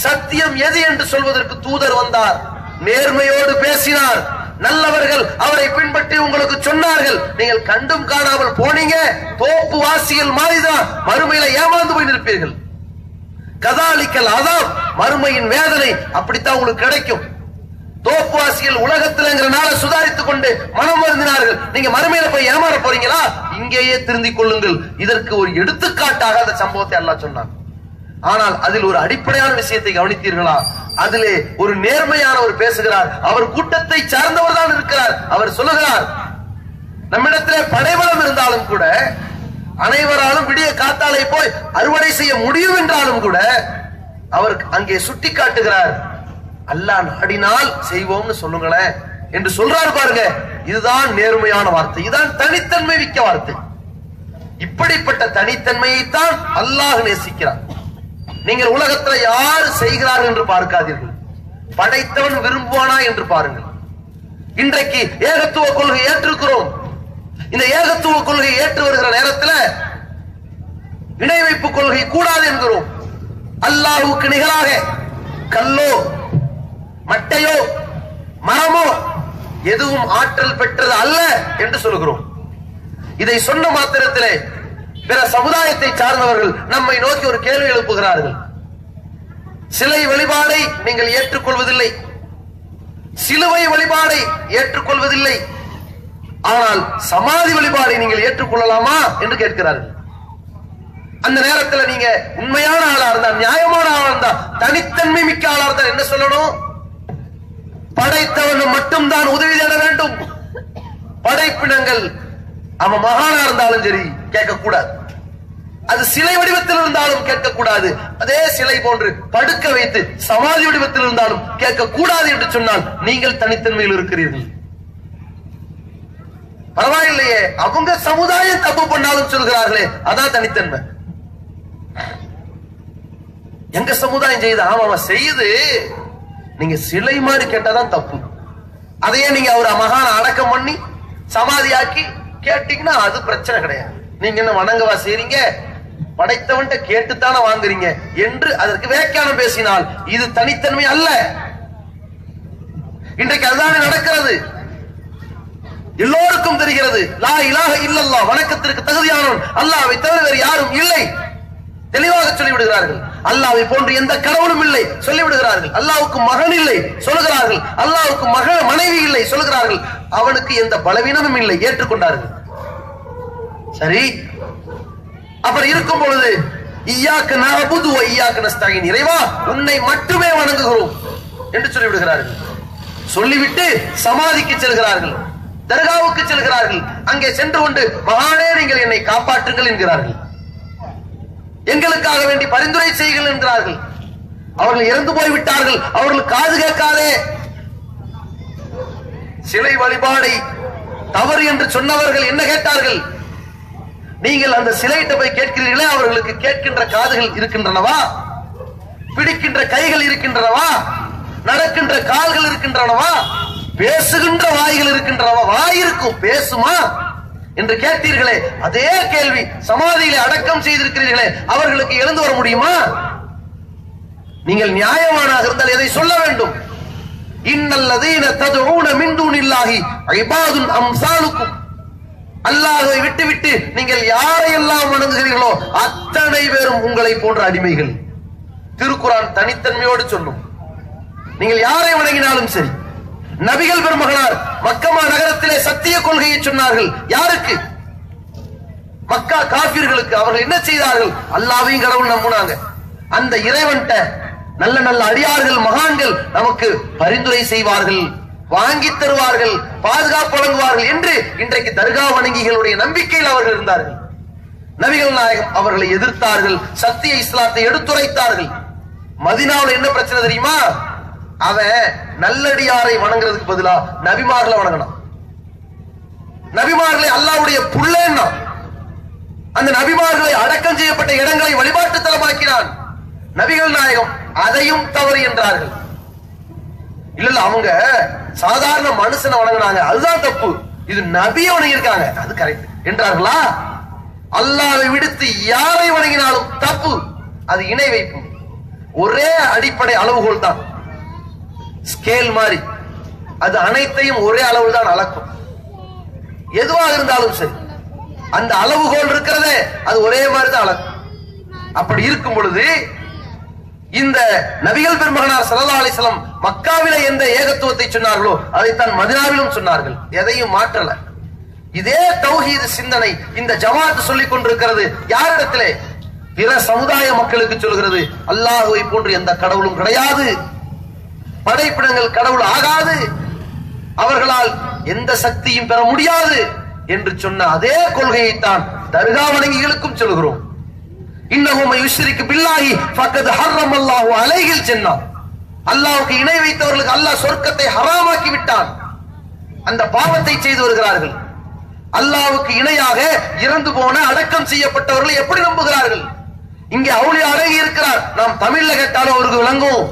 Speaker 1: சத்தியம் எது என்று சொல்வதற்கு தூதர் வந்தார், நேர்மையோடு பேசினார், நல்லவர்கள் அவரை பின்பற்றி உங்களுக்கு சொன்னார்கள். நீங்கள் கண்டும் காணாமல் போனீங்க, தோப்பு வாசிகள் மாதிரிதான் மறுமையில ஏமாந்து போய் நிற்பீர்கள். கதாலிக்கல் அதாப், மறுமையின் வேதனை அப்படித்தான் உங்களுக்கு கிடைக்கும். தோப்புவாசிகள் உலகத்தில்ங்கிறனால சுதாரித்துக் கொண்டு மனம் வருந்தினார்கள். நீங்க மறுமையில போய் ஏமாற போறீங்களா? இங்கேயே திருந்திக் கொள்ளுங்கள். இதற்கு ஒரு எடுத்துக்காட்டாக அந்த சம்பவத்தை அல்லாஹ் சொன்னான். ஆனால் அதில் ஒரு அடிப்படையான விஷயத்தை கவனித்தீர்களா? அதிலே ஒரு நேர்மையானவர் பேசுகிறார், அவர் கூட்டத்தை சார்ந்தவர் தான் இருக்கிறார். அவர் சொல்லுகிறார், நம்மிடத்திலே படைபலம் இருந்தாலும் கூட, அனைவராலும் விடிய காத்தாலை போய் அறுவடை செய்ய முடியும் என்றாலும் கூட, அவர் அங்கே சுட்டி காட்டுகிறார், அல்லாஹ் நாடினால் செய்வோம்னு சொல்லுங்களேன் என்று சொல்றாரு. பாருங்க, இதுதான் நேர்மையான வார்த்தை, இதுதான் தனித்தன்மை மிக்க வார்த்தை. இப்படிப்பட்ட தனித்தன்மையைத்தான் அல்லாஹ் நேசிக்கிறார். நீங்கள் உலகத்துல யார் செய்கிறார்கள் என்று பார்க்காதீர்கள், படைத்தவன் விரும்புவானா என்று பாருங்கள். இன்றைக்கு ஏகத்துவ கொள்கை ஏற்றிருக்கிறோம். இந்த ஏகத்துவ கொள்கை ஏற்று வருகிற நேரத்தில் இணை வைப்பு கொள்கை கூடாது என்கிறோம். அல்லாஹ்வுக்கு நிகராக கல்லோ மட்டையோ மரமோ எதுவும் ஆற்றல் பெற்றது அல்ல என்று சொல்கிறோம். இதை சொன்ன மாத்திரத்திலே பிற சமுதாயத்தை சார்ந்தவர்கள் நம்மை நோக்கி ஒரு கேள்வி எழுப்புகிறார்கள். சிலை வழிபாடை நீங்கள் ஏற்றுக்கொள்வதில்லை, சிலுவை வழிபாடை ஏற்றுக்கொள்வதில்லை, ஆனால் சமாதி வழிபாடை நீங்கள் ஏற்றுக்கொள்ளலாமா என்று கேட்கிறார்கள். அந்த நேரத்தில் நீங்க உண்மையான ஆளா இருந்தா, நியாயமான ஆளா இருந்தா, தனித்தன்மை மிக்க ஆளா இருந்தா என்ன சொல்லணும்? படைத்தவன் மட்டும்தான் உதவி தேட வேண்டும். படைப்பினங்கள் அவன் மகானா இருந்தாலும் சரி கேட்கக்கூடாது, அது சிலை வடிவத்தில் இருந்தாலும் கேட்கக்கூடாது, அதே சிலை போன்று படுக்க வைத்து சமாதி வடிவத்தில் இருந்தாலும் கேட்கக்கூடாது என்று சொன்னால் நீங்கள் தனித்தன்மையில் இருக்கிறீர்கள். பரவாயில்லையே, அவங்க சமுதாயம் தப்பு பண்ணாலும் சொல்கிறார்களே, அதான் தனித்தன்மை. எங்க சமுதாயம் செய்யுது, ஆமா செய்யுது, நீங்க சிலை மாதிரி கேட்டாதான் தப்பு. அதையே நீங்க அவர் மகான அடக்கம் பண்ணி சமாதியாக்கி கேட்டீங்கன்னா அது பிரச்சனை கிடையாது. நீங்க என்ன வணங்கவா செய்றீங்க, படைத்தவன்ட்ட கேட்டுத்தானே வாங்குறீங்க என்று அதற்கு வியாக்கியானம் பேசினால் இது தனித்தன்மை அல்ல. இன்றைக்கு அதுதானே நடக்கிறது. எல்லோருக்கும் தெரிகிறது லா இலாஹ இல்லல்லாஹ், வணக்கத்திற்கு தகுதியானவன் அல்லாஹ்வை தவிர வேறு யாரும் இல்லை, தெளிவாக சொல்லிவிடுகிறார்கள். அல்லாஹ்வை போன்று எந்த கடவுளும் இல்லை சொல்லிவிடுகிறார்கள். அல்லாஹ்வுக்கு மகன் இல்லை சொல்லுகிறார்கள், அல்லாஹ்வுக்கு மனைவி இல்லை சொல்லுகிறார்கள், அவனுக்கு எந்த பலவீனமும் இல்லை ஏற்றுக்கொண்டார்கள். சரி, அப்புறம் இருக்கும் பொழுது இய்யாக நஅபுது வ இய்யாக நஸ்தஈன், இறைவா உன்னை மட்டுமே வணங்குகிறோம் என்று சொல்லிவிடுகிறார்கள். சொல்லிவிட்டு சமாதிக்கு செல்கிறார்கள், தர்காவுக்கு செல்கிறார்கள். அங்கே சென்று கொண்டு மகானே நீங்கள் என்னை காப்பாற்றுங்கள் என்கிறார்கள், எங்களுக்காக வேண்டி பரிந்துரை செய்யுங்கள் என்கிறார்கள். அவர்கள் இறந்து போய்விட்டார்கள், அவர்கள் காது கேட்காதே. சிலை வழிபாடை தவறு என்று சொன்னவர்கள் என்ன கேட்டார்கள்? நீங்கள் அந்த சிலையிட்ட போய் கேட்கிறீர்களே, அவர்களுக்கு கேட்கின்ற காதுகள் இருக்கின்றனவா, பிடிக்கின்ற கைகள் இருக்கின்றனவா, நடக்கின்ற கால்கள் இருக்கின்றனவா, பேசுகின்ற வாய்கள் இருக்கின்றனவா? வாய் இருக்கும், பேசுமா என்று கேட்டீர்களே, அதே கேள்வி சமாதியிலே அடக்கம் செய்திருக்கிறீர்களே, அவர்களுக்கு எழுந்து வர முடியுமா? நீங்கள் நியாயமானாக இருந்தால் எதை சொல்ல வேண்டும்? இன்னல்லதீன ததுஊன மின் தூனில்லாஹி இபாதுன் அம்சாலுக்கும், அல்லாஹ்வை விட்டுவிட்டு நீங்கள் யாரையெல்லாம் வணங்குகிறீர்களோ அத்தனை பேரும் உங்களை போன்ற அடிமைகள். திருக்குர்ஆன் தனித்தன்மையோடு சொல்லும். நீங்கள் யாரை வணங்கினாலும் சரி. நபிகள் பெருமகனார் மக்கமா நகரத்திலே சத்திய கொள்கையை சொன்னார்கள். யாருக்கு? மக்கா காபிர்களுக்கு. அவர்கள் என்ன செய்தார்கள்? அல்லாஹ்வையும் கடவுள் நம்பினாங்க. அந்த இறைவன்ட்ட நல்ல நல்ல அடியார்கள், மகான்கள் நமக்கு பரிந்துரை செய்வார்கள், வாங்கி தருவார்கள், பாதுகாப்பு வழங்குவார்கள் என்று இன்றைக்கு தர்கா வணங்கிகளுடைய நம்பிக்கையில் அவர்கள் இருந்தார்கள். நபிகள் நாயகம் அவர்களை எதிர்த்தார்கள், சத்திய இஸ்லாத்தை எடுத்துரைத்தார்கள். மதீனாவில் என்ன பிரச்சனை தெரியுமா? அவன் நல்லடியாரை வணங்குறதுக்கு பதிலா நபிமார்களை வணங்கினான். நபிமார்களை அல்லாஹ்வுடைய புள்ளேன்னா, அந்த நபிமார்களை அடக்கம் செய்யப்பட்ட இடங்களை வழிபாட்டு தலமாக்கினான். நபிகள் நாயகம் அதையும் தவறு என்றார்கள். இல்ல அவங்க சாதாரண மனுஷனை வணங்கினாங்க, அதுதான் தப்பு, இது நபியை வணங்கியிருக்காங்க, அது கரெக்ட் என்றார்களா? அல்லாஹ்வை விடுத்து யாரை வணங்கினாலும் தப்பு, அது இணை வைப்பு. ஒரே அடிப்படை அளவுகோல் தான், ஸ்கேல் மாதிரி, அது அனைத்தையும் ஒரே அளவில் தான் அளக்கும். எதுவாக இருந்தாலும் சரி, அந்த அளவுகோல் இருக்கிறதே அது ஒரே மாதிரி தான் அளக்கும். அப்படி இருக்கும் பொழுது இந்த நபிகள் பெருமகனார் ஸல்லல்லாஹு அலைஹி வஸல்லம் மக்காவிலே எந்த ஏகத்துவத்தை சொன்னார்களோ அதைத்தான் மதீனாவிலும் சொன்னார்கள், எதையும் மாற்றல. இதே தௌஹீத் சிந்தனை இந்த ஜமாத் சொல்லிக் கொண்டிருக்கிறது. யாரிடத்திலே? பிற சமுதாய மக்களுக்கு சொல்கிறது, அல்லாஹ்வை போன்று எந்த கடவுளும் கிடையாது, படைப்பினங்கள் கடவுள் ஆகாது, அவர்களால் எந்த சக்தியும் பெற முடியாது என்று சொன்ன அதே கொள்கையைத்தான் தர்கா வணங்கிகளுக்கும் சொல்கிறோம். இன்னஹு யுஷ்ரிகு பில்லாஹி ஃபக்கத் ஹர்ரமல்லாஹு அலைஹில் ஜன்னah, அல்லாஹ்வுக்கு இணை வைத்தவர்களுக்கு அல்லாஹ் சொர்க்கத்தை ஹராமாக்கி விட்டான். அந்த பாவத்தை செய்து வருகிறார்கள். அல்லாஹ்வுக்கு இணையாக இறந்து போன அடக்கம் செய்யப்பட்டவர்களை எப்படி நம்புகிறார்கள்? இங்கே அவுலியா அடங்கி இருக்கிறார். நாம் தமிழ்ல கேட்டாலும் அவருக்கு விளங்கும்,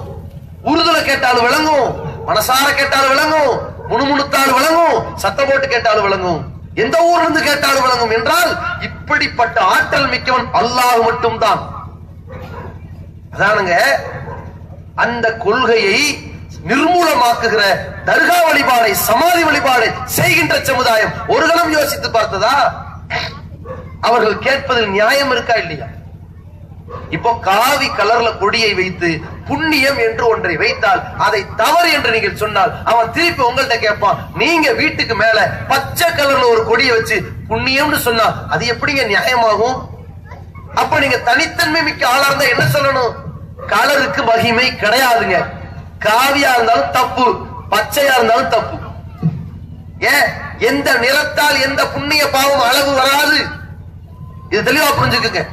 Speaker 1: உருதுல கேட்டாலும் விளங்கும், மனசார கேட்டாலும் விளங்கும், முணுமுணுத்தாலும் விளங்கும், சத்தம் போட்டு கேட்டாலும் விளங்கும், எந்த ஊர்ல இருந்து கேட்டாலும் விளங்கும். என்றால் இப்படிப்பட்ட ஆற்றல் மிக்கவன் அல்லாஹ் மட்டும்தான். அதானுங்க அந்த கொள்கையை நிர்மூலமாக்குகிற தர்கா வழிபாடை, சமாதி வழிபாடை செய்கின்ற சமுதாயம் ஒரு கணம் யோசித்து பார்த்ததா? அவர்கள் கேட்பதில் நியாயம் இருக்கா இல்லையா? இப்போ காவி கலர்ல கொடியை வைத்து புண்ணியம் என்று ஒன்றை வைத்தால் அதை தவறு என்று நீங்கள் சொன்னால் அவன் திருப்பி உங்கள்கிட்ட கேட்பான். நீங்க வீட்டுக்கு மேல பச்சை கலர்ல ஒரு கொடியை வச்சு புண்ணியம்னு சொன்னா அது எப்படிங்க நியாயமாகும்? அப்ப நீங்க தனித்தன்மை மிக்க ஆளா இருந்தா என்ன சொல்லணும்? கலருக்கு மகிமை கிடையாதுங்க. காவியா இருந்தாலும் தப்பு, பச்சையா இருந்தாலும் தப்பு. ஏன்? எந்த நிறத்தால் எந்த புண்ணிய பாவம் அளவு வராது. இது தெளிவா புரிஞ்சுக்குங்க.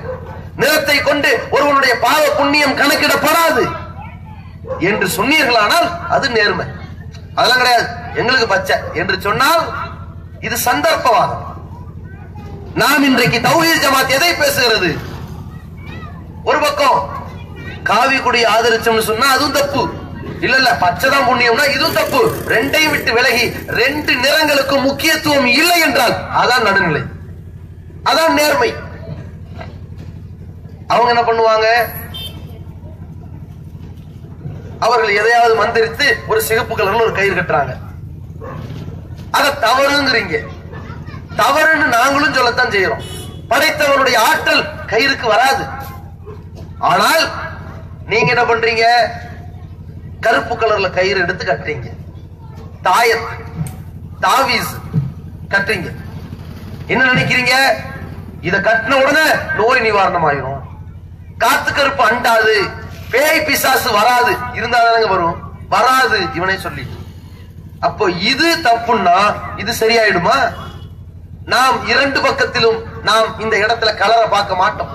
Speaker 1: நிறத்தை கொண்டு ஒருவனுடைய பாவ புண்ணியம் கணக்கிடப்படாது என்று சொன்னீர்களானால் அது நேர்மை. அதெல்லாம் கிடையாது. எங்களுக்கு பச்சை என்று சொன்னால் இது சந்தர்ப்பவாதம். நாம் இன்றைக்கு தௌஹீத் ஜமாத் எதை பேசுகிறது? ஒரு பக்கம் காவி கொடி ஆதரிச்சோம்னு சொன்னா அதுவும் தப்பு. இல்ல பச்சைதான் புண்ணியம்னா இதுவும் தப்பு. ரெண்டையும் விட்டு விலகி ரெண்டு நிறங்களுக்கு முக்கியத்துவம் இல்லை என்றால் அதான் நடுநிலை, அதான் நேர்மை. அவங்க என்ன பண்ணுவாங்க? அவர்கள் எதையாவது மந்திரித்து ஒரு சிகப்பு கலர்ல ஒரு கயிறு கட்டுறாங்க. அத தவறுங்கிறீங்க. தவறுன்னு நாங்களும் சொல்லத்தான் செய்யறோம். படைத்தவனுடைய ஆற்றல் கயிறுக்கு வராது. ஆனால் நீங்க என்ன பண்றீங்க? கருப்பு கலர்ல கயிறு எடுத்து கட்டுறீங்க. தாயத், தாவீஸ் கட்டுறீங்க. என்ன நினைக்கிறீங்க? இத கட்டின உடனே நோய் நிவாரணம் ஆயிரும், காத்து கருப்பு அண்டாது, பேய் பிசாசு வராது. இருந்தாதானங்க வரும்? வராது இவனை சொல்லி. அப்போ இது தப்புன்னா இது சரியாயிடுமா? நாம் இரண்டு பக்கத்திலும் நாம் இந்த இடத்துல கலரை பார்க்க மாட்டோம்.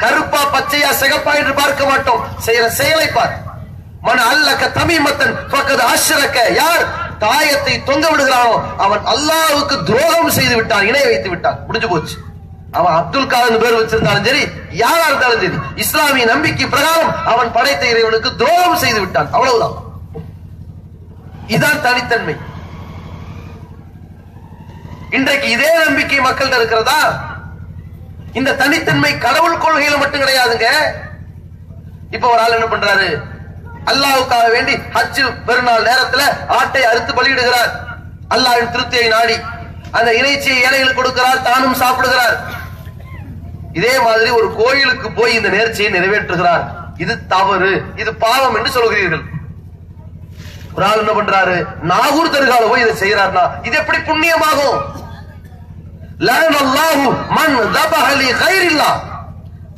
Speaker 1: கருப்பா பச்சையா சிகப்பா என்று பார்க்க மாட்டோம். செய்யற செயலை பார். மன அல்லக்க தமீமத்தன் பக்கத்து அஷ்ரக்க. யார் தாயத்தை தொங்க விடுகிறானோ அவன் அல்லாஹ்வுக்கு துரோகம் செய்து விட்டான், இணை வைத்து விட்டான். முடிஞ்சு போச்சு. அவன் அப்துல் காதர் பேர் வச்சிருந்தாலும் சரி, யாரா இருந்தாலும் சரி, இஸ்லாமிய நம்பிக்கை பிரகாரம் அவன் படைத்த இறைவனுக்கு துரோகம் செய்து விட்டான். அவ்வளவுதான். இதான் தனித்தன்மை. இன்றைக்கு இதே நம்பிக்கை மக்கள்கிட்ட இருக்கிறதா? இந்த தனித்தன்மை கடவுள் கொள்கையில மட்டும் கிடையாதுங்க. இப்ப ஒரு ஆள் என்ன பண்றாரு? அல்லாஹ்வுக்காக வேண்டி ஹஜ் பெருநாள் நேரத்துல ஆட்டை அறுத்து பலியிடுகிறார். அல்லாஹ்வின் திருப்தியை நாடி அந்த இறைச்சியை ஏழைகளுக்கு கொடுக்கிறார், தானும் சாப்பிடுகிறார். இதே மாதிரி ஒரு கோயிலுக்கு போய் இந்த நேர்ச்சியை நிறைவேற்றுகிறார். இது தவறு, இது பாவம் என்று சொல்கிறீர்கள். ஒரு ஆள் என்ன பண்றாரு? நாகூர் தர்கால போய் இதை செய்யறாருன்னா இது எப்படி புண்ணியமாகும்? லஅனல்லாஹு மன் தபஹ லி கைரில்லாஹ்.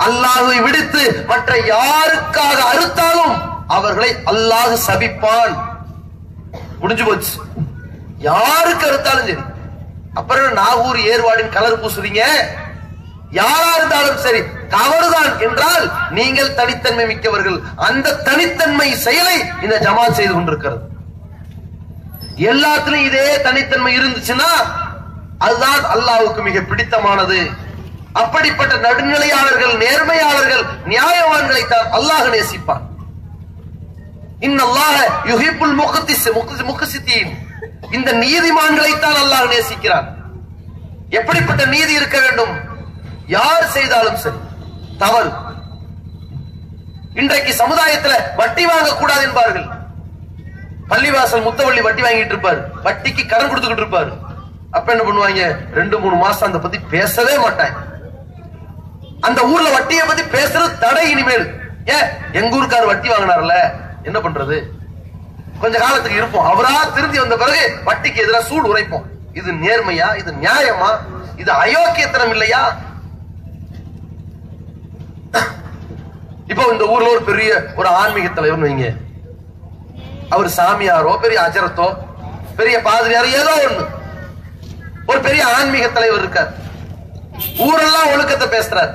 Speaker 1: அல்லாஹ்வை விடுத்து மற்ற யாருக்காக அறுத்தாலும் அவர்களை அல்லாஹ் சபிப்பான். முடிஞ்சு போச்சு. யாருக்கு அறுத்தாலும் சரி. அப்புறம் நாகூர் ஏர்வாடின் கலர் பூசுறீங்க. யாரா இருந்தாலும் சரி, தவறுதான் என்றால் நீங்கள் தனித்தன்மை மிக்கவர்கள். அந்த தனித்தன்மை செயலை இந்த ஜமாத் செய்து கொண்டிருக்கிறது. எல்லாத்திலும் இதே தனித்தன்மை இருந்துச்சுன்னா அதுதான் அல்லாஹ்வுக்கு மிக பிடித்தமானது. அப்படிப்பட்ட நடுநிலையாளர்கள், நேர்மையாளர்கள், நியாயவான்களை தான் அல்லாஹ் நேசிப்பான். இன்னல்லாஹ யுஹிப்புல் முக்ஸிதீன். இந்த நீதிமான்களை தான் அல்லாஹ் நேசிக்கிறான். எப்படிப்பட்ட நீதி இருக்க வேண்டும்? யார் செய்தாலும் சரி தவறு. இன்றைக்கு சமுதாயத்தில் வட்டி வாங்க கூடாது என்பார்கள். பள்ளிவாசல் முத்தவள்ளி வட்டி வாங்கிட்டு இருப்பாரு, வட்டிக்கு கடன் கொடுத்துக்கிட்டு இருப்பாரு. அப்ப என்ன பண்ணுவாங்க? 2-3 மாசம் அந்த பத்தி பேசவே மாட்டாங்க. அந்த ஊர்ல வட்டியை பத்தி பேசுறது தடை இனிமேல். ஏன்? எங்க ஊருக்கார் வட்டி வாங்கினார்ல, என்ன பண்றது? கொஞ்ச காலத்துக்கு இருப்போம். அவரா திருந்தி வந்த பிறகு வட்டிக்கு எதிராக சூடு உரைப்போம். இது நேர்மையா? இது நியாயமா? இது அயோக்கியத்தனம் இல்லையா? இப்போ இந்த ஊர்ல ஒரு பெரிய ஒரு ஆன்மீக தலைவர் வைங்க. அவர் சாமியாரோ பெரிய அஜரத்தோ பெரிய பாதிரியாரோ ஏதோ ஒண்ணு, ஒரு பெரிய ஆன்மீக தலைவர் இருக்கார். ஊரெல்லாம் ஒழுக்கத்தை பேசுறார்.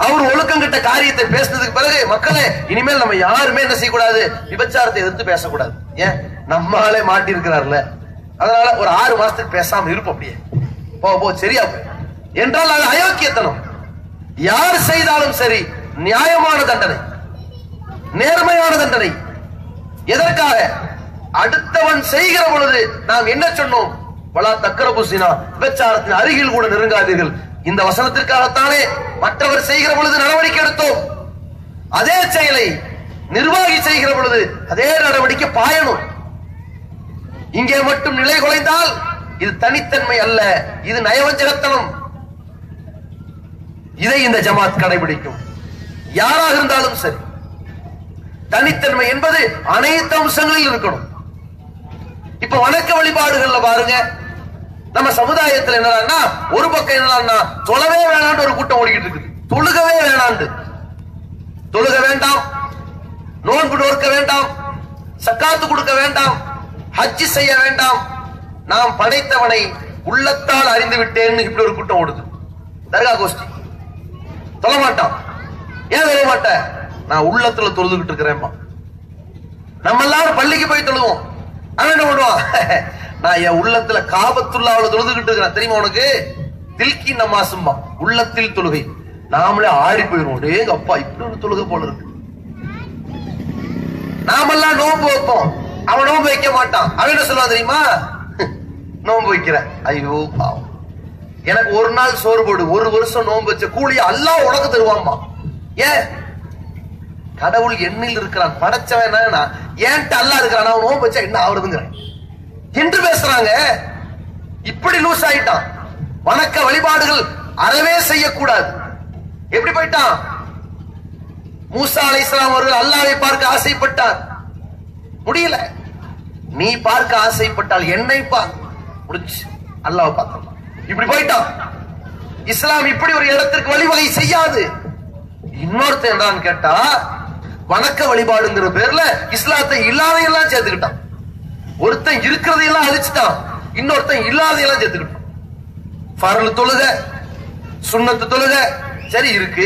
Speaker 1: அவர் ஒழுக்கம் கிட்ட காரியத்தை பேசினதுக்கு பிறகு மக்களே இனிமேல் நம்ம யாருமே என்ன செய்யக்கூடாது? விபச்சாரத்தை எதிர்த்து பேசக்கூடாது. ஏன்? நம்மாலே மாட்டி இருக்கிறார்ல, அதனால ஒரு 6 மாசத்துக்கு பேசாம இருப்போம். அப்படியே போ சரியா என்றால் அது அயோக்கியத்தனம். யார் செய்தாலும் சரி நியாயமான தண்டனை, நேர்மையான தண்டனை. எதற்காக? அடுத்தவன் செய்கிற பொழுது நாம் என்ன சொன்னோம்? வலா தக்ரபுசினா, விபச்சாரத்தின் அருகில் கூட நெருங்காதீர்கள். இந்த வசனத்திற்காகத்தானே மற்றவர் செய்கிற பொழுது நடவடிக்கை எடுத்தோம். அதே செயலை நிர்வாகி செய்கிற பொழுது அதே நடவடிக்கை பாயணும். இங்கே மட்டும் நிலை குலைந்தால் இது தனித்தன்மை அல்ல, இது நயவஞ்சகத்தனம். இதை இந்த ஜமாத் கடைபிடிக்கும். யாராக இருந்தாலும் சரி. தனித்தன்மை என்பது அனைத்து அம்சங்களில் இருக்கணும். இப்ப வணக்க வழிபாடுகள்ல பாருங்க, நம்ம சமுதாயத்தில் என்னன்னா ஒரு பக்கம் என்னன்னா தொழவே வேணான்னு ஒரு கூட்டம் ஓடிக்கிட்டு இருக்குது. தொழுகவே வேணாண்டு, தொழுக வேண்டாம், நோன்பு நோக்க வேண்டாம், சக்காத்து கொடுக்க வேண்டாம், ஹஜ்ஜி செய்ய வேண்டாம், நாம் படைத்தவனை உள்ளத்தால் அறிந்து விட்டேன்னு இப்படி ஒரு கூட்டம் ஓடுது. தர்கா கோஷ்டி. தொழ மாட்டான். ஏன் தொழ மாட்ட? நான் உள்ளத்துல தொழுதுகிட்டு இருக்கிறேன். நம்ம எல்லாரும் பள்ளிக்கு போய் தொழுவோம். அவன் என்ன பண்ணுவான்? நான் என் உள்ளத்துல காபத்துல்லாவுல தொழுதுகிட்டு இருக்கிறேன். தெரியுமா உனக்கு? தில்கி நமாசும்பா, உள்ளத்தில் தொழுகை. நாமளே ஆடி போயிடுவோம். எங்க அப்பா இப்படி ஒரு தொழுகை போல இருக்கு. நாமெல்லாம் நோன்பு வைப்போம், அவன் நோன்பு வைக்க மாட்டான். அவன் என்ன சொல்லுவான் தெரியுமா? நோன்பு வைக்கிற, ஐயோ பாவம், எனக்கு ஒரு நாள் சோறு போடு, ஒரு வருஷம் நோன்பு வச்ச கூலிய அல்லாஹ் உனக்கு தருவான்பா. ஏன்? கடவுள் எண்ணில் இருக்கிறான், படைச்சவன் ஏன்ட்டு அல்லாஹ் இருக்கிறான், அவன் நோன்பு வச்சா என்ன ஆகுறதுங்கிற என்று பேசுறாங்க. இப்படி லூஸ் ஆயிட்டான். வணக்க வழிபாடுகள் அறவே செய்யக்கூடாது. எப்படி போயிட்டான்? மூசா அலைஹிஸ்ஸலாம் அவர்கள் அல்லாஹ்வை பார்க்க ஆசைப்பட்டார், முடியல. நீ பார்க்க ஆசைப்பட்டால் என்னை பார், முடிச்சு அல்லாஹ்வை பார்த்தான். இப்படி போயிட்டான். இஸ்லாம் இப்படி ஒரு இடத்திற்கு வழிவகை செய்யாது. இன்னொருத்தன் என்னன்னு கேட்டா, வணக்க வழிபாடுங்கிற பேர்ல இஸ்லாத்தை இல்லாதையெல்லாம் சேர்த்துக்கிட்டான். ஒருத்தன் இருக்கிறதையெல்லாம் அழிச்சுட்டான், இன்னொருத்தன் இல்லாதையெல்லாம் சேர்த்துக்கிட்டான். ஃபர்ல் தொழுக, சுன்னத்து தொழுக சரி இருக்கு,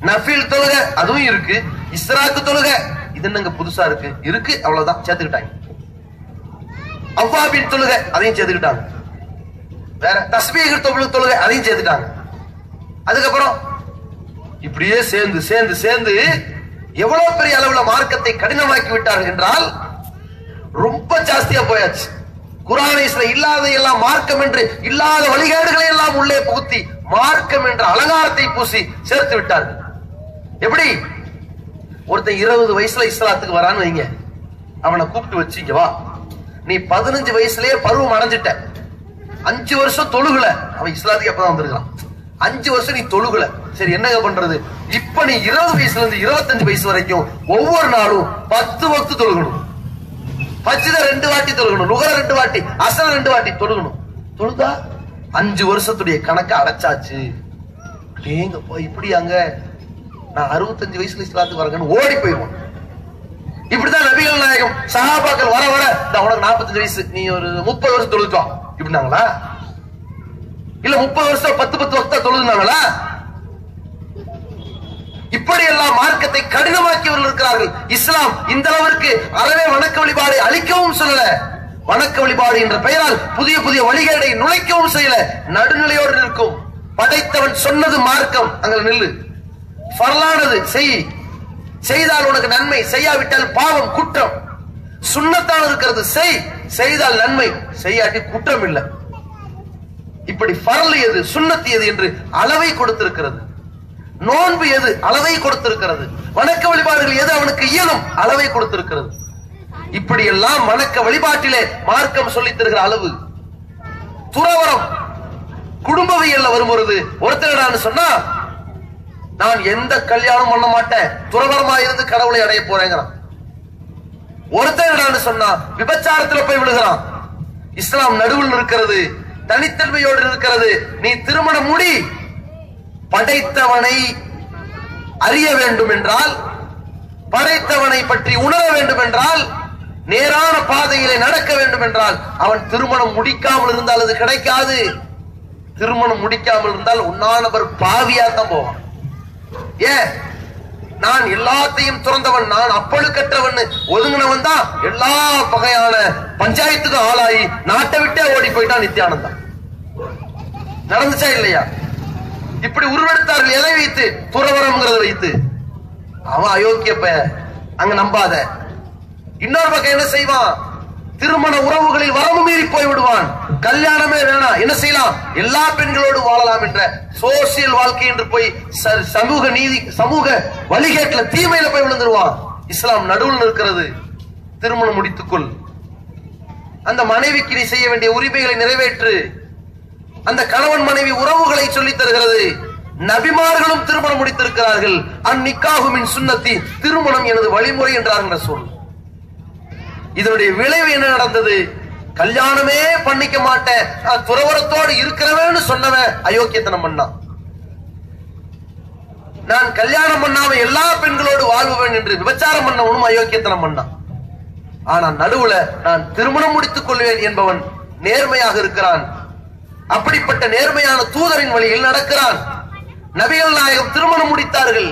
Speaker 1: நஃபில் தொழுக அதுவும் இருக்கு, இஸ்ராக்கு தொழுக இது என்னங்க புதுசா இருக்கு, இருக்கு, அவ்வளவுதான் சேர்த்துக்கிட்டாங்க. அவ்வாபின் தொழுக அதையும் சேர்த்துக்கிட்டாங்க. வேற தஸ்பீஹ் தொழுக அதையும் சேர்த்துட்டாங்க. அதுக்கப்புறம் இப்படியே சேர்ந்து சேர்ந்து சேர்ந்து எவ்வளவு பெரிய அளவுல மார்க்கத்தை கடினமாக்கி விட்டார்கள் என்றால் ரொம்ப ஜாஸ்தியா போயாச்சு. குர்ஆனில் இல்லாத எல்லாம் மார்க்கம் என்று இல்லாத வழிகாடுகளை எல்லாம் உள்ளே புகுத்தி மார்க்கம் என்ற அலங்காரத்தை பூசி சேர்த்து விட்டார்கள். எப்படி? ஒருத்தன் 20 வயசுல இஸ்லாத்துக்கு வரான்னு வைங்க, அவனை கூப்பிட்டு வச்சுங்க, வா நீ 15 வயசுலயே பருவம் அடைஞ்சிட்ட, 5 வருஷம் தொழுகல, அவன் இஸ்லாத்துக்கு எப்பதான் வந்திருக்கான், 5 வருஷம் நீ தொழுகல, சரி என்னங்க பண்றது? இப்ப நீ 20 வயசுல இருந்து 25 வயசு வரைக்கும் ஒவ்வொரு நாளும் 10 வக்து தொழுகணும். பஜ்ர 2 வாட்டி தொழுகணும், லுஹர் 2 வாட்டி, அஸ்ர் 2 வாட்டி தொழுகணும். தொழுதா 5 வருஷத்துடைய கணக்கு அடைச்சாச்சு. ஏங்கப்பா இப்படி அங்க நான் 65 வயசுல இஸ்லாத்துக்கு வரேன்னு ஓடி போயிடுவான். இப்படிதான் நபிகள் நாயகம் சஹாபாக்கள் வர வர உனக்கு 45 வயசு, நீ ஒரு 30 வருஷம் தொழுதுட்டோம் இப்படினாங்களா? இல்ல 30 வருஷம் 10 வக்தா தொழுதுனாங்களா? இப்படி எல்லாம் மார்க்கத்தை கடினமாக்கியவர்கள் இருக்கிறார்கள். இஸ்லாம் இந்த அளவிற்கு அறவே வணக்க வழிபாடு அழிக்கவும் சொல்லல, வணக்க வழிபாடு என்ற பெயரால் புதிய புதிய வழிகளை நுழைக்கவும் செய்யல. நடுநிலையோடு நிற்கும். படைத்தவன் சொன்னது மார்க்கம், அங்க நில்லு. ஃபர்லானது செய், செய்தால் உனக்கு நன்மை, செய்யாவிட்டால் பாவம் குற்றம். சுன்னத்தான் இருக்கிறது செய், செய்தால் நன்மை, செய்யாட்டி குற்றம் இல்லை. இப்படி ஃபர்ல் எது சுன்னத் எது என்று அளவை கொடுத்திருக்கிறது. நோன்பு எது அளவை கொடுத்திருக்கிறது. வணக்க வழிபாடுகள் எது அவனுக்கு இயலும் அளவை கொடுத்திருக்கிறது. இப்படி எல்லாம் வணக்க வழிபாட்டிலே மார்க்கம் சொல்லித் தருகிற அளவு. துறவரம் குடும்பவியல்ல வரும்பொழுது ஒருத்தர் சொன்னா, நான் எந்த கல்யாணம் பண்ண மாட்டேன், துறவரமா இருந்து கடவுளை அடைய போறேங்கிறான். ஒருத்தர் சொன்னா விபச்சாரத்துல போய் விழுகிறான். இஸ்லாம் நடுவில் இருக்கிறது, தனித்தன்மையோடு இருக்கிறது. நீ திருமணம் முடி, படைத்தவனை அறிய வேண்டும் என்றால், படைத்தவனை பற்றி உணர வேண்டும் என்றால், நேரான பாதையிலே நடக்க வேண்டும் என்றால் அவன் திருமணம் முடிக்காமல் இருந்தால் அது கிடைக்காது. திருமணம் முடிக்காமல் இருந்தால் உண்ணானவர் பாவியா தான் போவான். ஏன்? நான் எல்லாத்தையும் துறந்தவன், நான் அப்பழுக்கற்றவன் ஒதுங்கினவன் தான் எல்லா வகையான பஞ்சாயத்துக்கும் ஆளாகி நாட்டை விட்டே ஓடி போயிட்டான் நித்யானந்தா. நடந்துச்சா இல்லையா? இப்படி உருவெடுத்தார்கள். எதை வைத்து? துறவரம்ங்கிறத வைத்து. அவன் அயோக்கிய பையன், அங்க நம்பாத. இன்னொரு பக்கம் என்ன செய்வான்? திருமண உறவுகளில் வரம்பு மீறி போய் விடுவான். கல்யாணமே வேணாம், என்ன செய்யலாம், எல்லா பெண்களோடு வாழலாம் என்ற சோசியல் வாழ்க்கை என்று போய் சமூக நீதி சமூக வழிகேட்டுல தீமையில போய் விழுந்துருவான். இஸ்லாம் நடுவில் இருக்கிறது. திருமணம் முடித்துக்கொள், அந்த மனைவிக்கு நீ செய்ய வேண்டிய உரிமைகளை நிறைவேற்று. அந்த கணவன் மனைவி உறவுகளை சொல்லித் தருகிறது. நபிமார்களும் திருமணம் முடித்திருக்கிறார்கள். அந்நிக்காஹு மின் சுன்னத்தி, திருமணம் எனது வழிமுறை என்றார்கள் ரசூல். இதனுடைய விளைவு என்ன நடந்தது? கல்யாணமே பண்ணிக்க மாட்டேன், துறவரத்தோடு இருக்கிறவன்னு சொன்னவன் அயோக்கியத்தனம் பண்ணான். நான் கல்யாணம் பண்ணாம எல்லா பெண்களோடு வாழ்வுவேன் என்று விபச்சாரம் பண்ணவனும் அயோக்கியத்தனம் பண்ணான். ஆனா நடுவுல நான் திருமணம் முடித்துக் கொள்வேன் என்பவன் நேர்மையாக இருக்கிறான். அப்படிப்பட்ட நேர்மையான தூதரின் வழியில் நடக்கிறான். நபிகள் நாயகம் திருமணம் முடித்தார்கள்.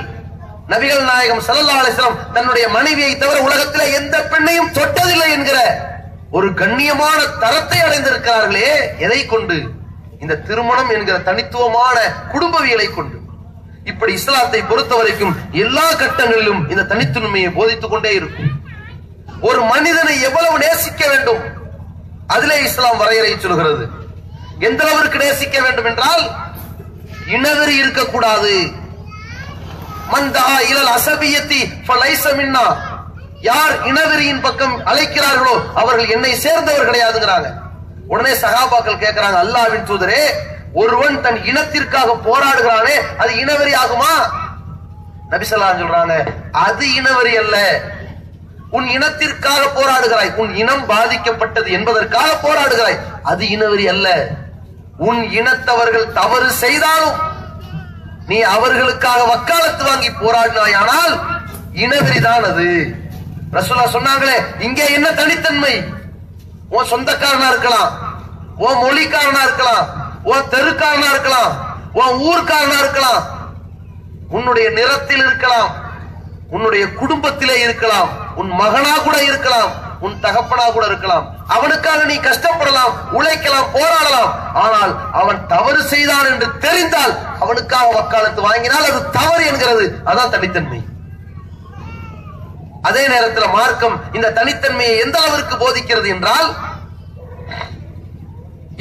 Speaker 1: நபிகள் நாயகம் ஸல்லல்லாஹு அலைஹி வஸல்லம் தன்னுடைய மனைவியை தவிர உலகத்திலே எந்த பெண்ணையும் தொட்டதில்லை என்கிற ஒரு கண்ணியமான தரத்தை அடைந்திருக்கிறார்களே. எதை கொண்டு? இந்த திருமணம் என்கிற தனித்துவமான குடும்பவியலை கொண்டு. இப்படி இஸ்லாத்தை பொறுத்த வரைக்கும் எல்லா கட்டங்களிலும் இந்த தனித்துவமையை போதித்துக் கொண்டே இருக்கும். ஒரு மனிதனை எவ்வளவு நேசிக்க வேண்டும் அதிலே இஸ்லாம் வரையறை சொல்கிறது. எந்த அளவிற்கு நேசிக்க வேண்டும் என்றால், இனவெறி இருக்கக்கூடாது. மந்தா இலல் அஸபியத்தி ஃபலைஸ மின்னா, யார் இனவெறியின் பக்கம் அழைக்கிறார்களோ அவர்கள் என்னை சேர்ந்தவர் கிடையாதுங்கறாங்க. உடனே சஹாபாக்கள் கேட்கிறாங்க, அல்லாஹ்வின் தூதரே, ஒருவன் தன் இனத்திற்காக போராடுகிறானே அது இனவெறி ஆகுமா? நபி ஸல்லல்லாஹு அலைஹி சொல்றாங்க, அது இனவெறி அல்ல. உன் இனத்திற்காக போராடுகிறாய், உன் இனம் பாதிக்கப்பட்டது என்பதற்காக போராடுகிறாய், அது இனவெறி அல்ல. உன் இனத்தவர்கள் தவறு செய்தாலும் நீ அவர்களுக்காக வக்காலத்து வாங்கி போராடினாயானால் இனவெறிதான் அது. ரசூலுல்லாஹ் சொன்னாங்களே, இங்கே என்ன தனித்தன்மை? உன் சொந்தக்காரனா இருக்கலாம், உன் மொழிக்காரனா இருக்கலாம், உன் தெருக்காரனா இருக்கலாம், உன் ஊர்க்காரனா இருக்கலாம், உன்னுடைய நிறத்தில் இருக்கலாம், உன்னுடைய குடும்பத்திலே இருக்கலாம், உன் மகனா கூட இருக்கலாம், உன் தகப்பனா கூட இருக்கலாம். அவனுக்காக நீ கஷ்டப்படலாம், உழைக்கலாம், போராடலாம். ஆனால் அவன் தவறு செய்தான் என்று தெரிந்தால் அவனுக்காக வக்காலத்து வாங்கினால் அது தவறு என்கிறது. அதான் தனித்தன்மை. அதே நேரத்தில் மார்க்கம் இந்த தனித்தன்மையை எந்த அளவிற்கு போதிக்கிறது என்றால்,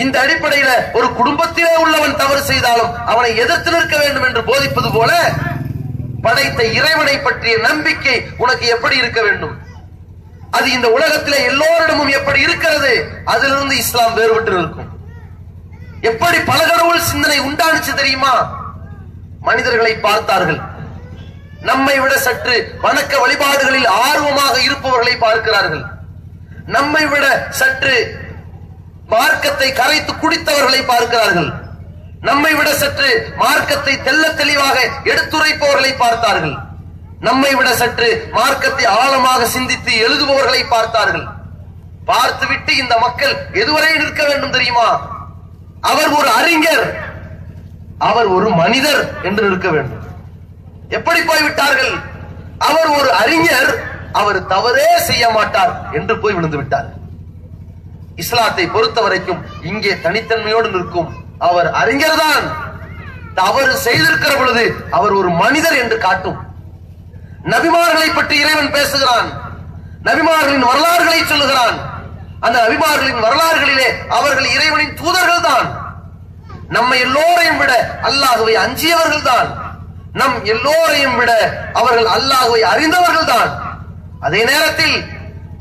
Speaker 1: இந்த அடிப்படையில ஒரு குடும்பத்திலே உள்ளவன் தவறு செய்தாலும் அவனை எதிர்த்து நிற்க வேண்டும் என்று போதிப்பது போல, படைத்த இறைவனை பற்றிய நம்பிக்கை உனக்கு எப்படி இருக்க வேண்டும், அது இந்த உலகத்திலே எல்லோரிடமும் எப்படி இருக்கிறது, அதிலிருந்து இஸ்லாம் வேறுபட்டு இருக்கும். எப்படி பல கடவுள் சிந்தனை உண்டானுச்சு தெரியுமா? மனிதர்களை பார்த்தார்கள், நம்மை விட சற்று வணக்க வழிபாடுகளில் ஆர்வமாக இருப்பவர்களை பார்க்கிறார்கள், நம்மை விட சற்று மார்க்கத்தை கரைத்து குடித்தவர்களை பார்க்கிறார்கள், நம்மை விட சற்று மார்க்கத்தை தெள்ள தெளிவாக எடுத்துரைப்பவர்களை பார்த்தார்கள், நம்மை விட சற்று மார்க்கத்தை ஆழமாக சிந்தித்து எழுதுபவர்களை பார்த்தார்கள். பார்த்துவிட்டு இந்த மக்கள் எதுவரை நிற்க வேண்டும் தெரியுமா? அவர் ஒரு அறிஞர், அவர் ஒரு மனிதர் என்று நிற்க வேண்டும். எப்படி போய்விட்டார்கள்? அவர் ஒரு அறிஞர், அவர் தவறே செய்ய மாட்டார் என்று போய் விழுந்து விட்டார். இஸ்லாத்தை பொறுத்த வரைக்கும் இங்கே தனித்தன்மையோடு நிற்கும். அவர் அறிஞர் தான், தவறு செய்திருக்கிற பொழுது அவர் ஒரு மனிதர் என்று காட்டும். நபிமார்களை பற்றி இறைவன் பேசுகிறான், நபிமார்களின் வரலாறுகளை சொல்லுகிறான். அந்த நபிமார்களின் வரலாறுகளிலே அவர்கள் இறைவனின் தூதர்கள் தான். நம்ம எல்லோரையும் விட அல்லாஹ்வை அஞ்சியவர்கள் தான். நம் எல்லோரையும் விட அவர்கள் அல்லாஹ்வை அறிந்தவர்கள் தான். அதே நேரத்தில்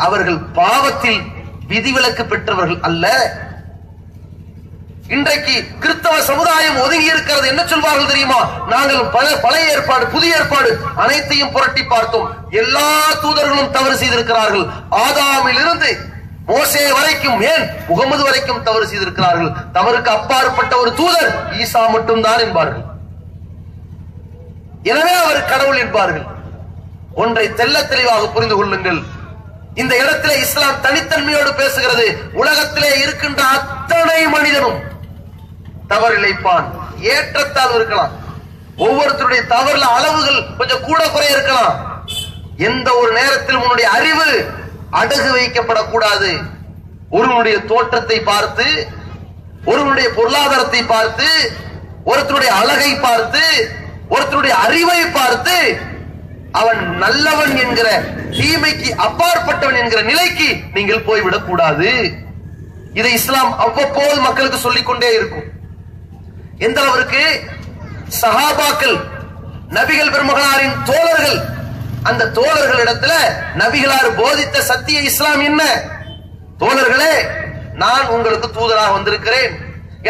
Speaker 1: அவர்கள் பாவத்தில் விதிவிலக்கு பெற்றவர்கள் அல்ல. இன்றைக்கு கிறிஸ்தவ சமுதாயம் ஒதுங்கி இருக்கிறது. என்ன சொல்வார்கள் தெரியுமா? நாங்கள் பழைய ஏற்பாடு புதிய ஏற்பாடு அனைத்தையும் புரட்டி பார்த்தோம், எல்லா தூதர்களும் தவறு செய்திருக்கிறார்கள். ஆதாமில் இருந்து மோசே வரைக்கும், ஏன் முகமது வரைக்கும் தவறு செய்திருக்கிறார்கள். தவறுக்கு அப்பாற்பட்ட ஒரு தூதர் ஈசா மட்டும்தான் என்பார்கள். எனவே அவர் கடவுள் என்பார்கள். ஒன்றை தெள்ள தெளிவாக புரிந்து கொள்ளுங்கள். இந்த இடத்திலே இஸ்லாம் தனித்தன்மையோடு பேசுகிறது. உலகத்திலே இருக்கின்ற அத்தனை மனிதனும் தவறு இழைப்பான், ஏற்றத்தால் இருக்கலாம். ஒவ்வொருத்தருடைய தவறுல அளவுகள் கொஞ்சம் கூட குறைய இருக்கலாம். எந்த ஒரு நேரத்தில் உன்னுடைய அறிவு அடகு வைக்கப்படக்கூடாது. ஒருவனுடைய தோற்றத்தை பார்த்து, ஒருவனுடைய பொருளாதாரத்தை பார்த்து, ஒருத்தருடைய அழகை பார்த்து, ஒருத்தருடைய அறிவை பார்த்து அவன் நல்லவன் என்கிற தீமைக்கு அப்பாற்பட்டவன் என்கிற நிலைக்கு நீங்கள் போய்விடக் கூடாது. இதை இஸ்லாம் அவ்வப்போது மக்களுக்கு சொல்லிக் கொண்டே இருக்கும். எந்த அளவிற்கு சஹாபாக்கள் நபிகள் பெருமகனாரின் தோழர்கள், அந்த தோழர்களிடத்துல நபிகளார் போதித்த சத்திய இஸ்லாம் என்ன? தோழர்களே, நான் உங்களுக்கு தூதராக வந்திருக்கிறேன்.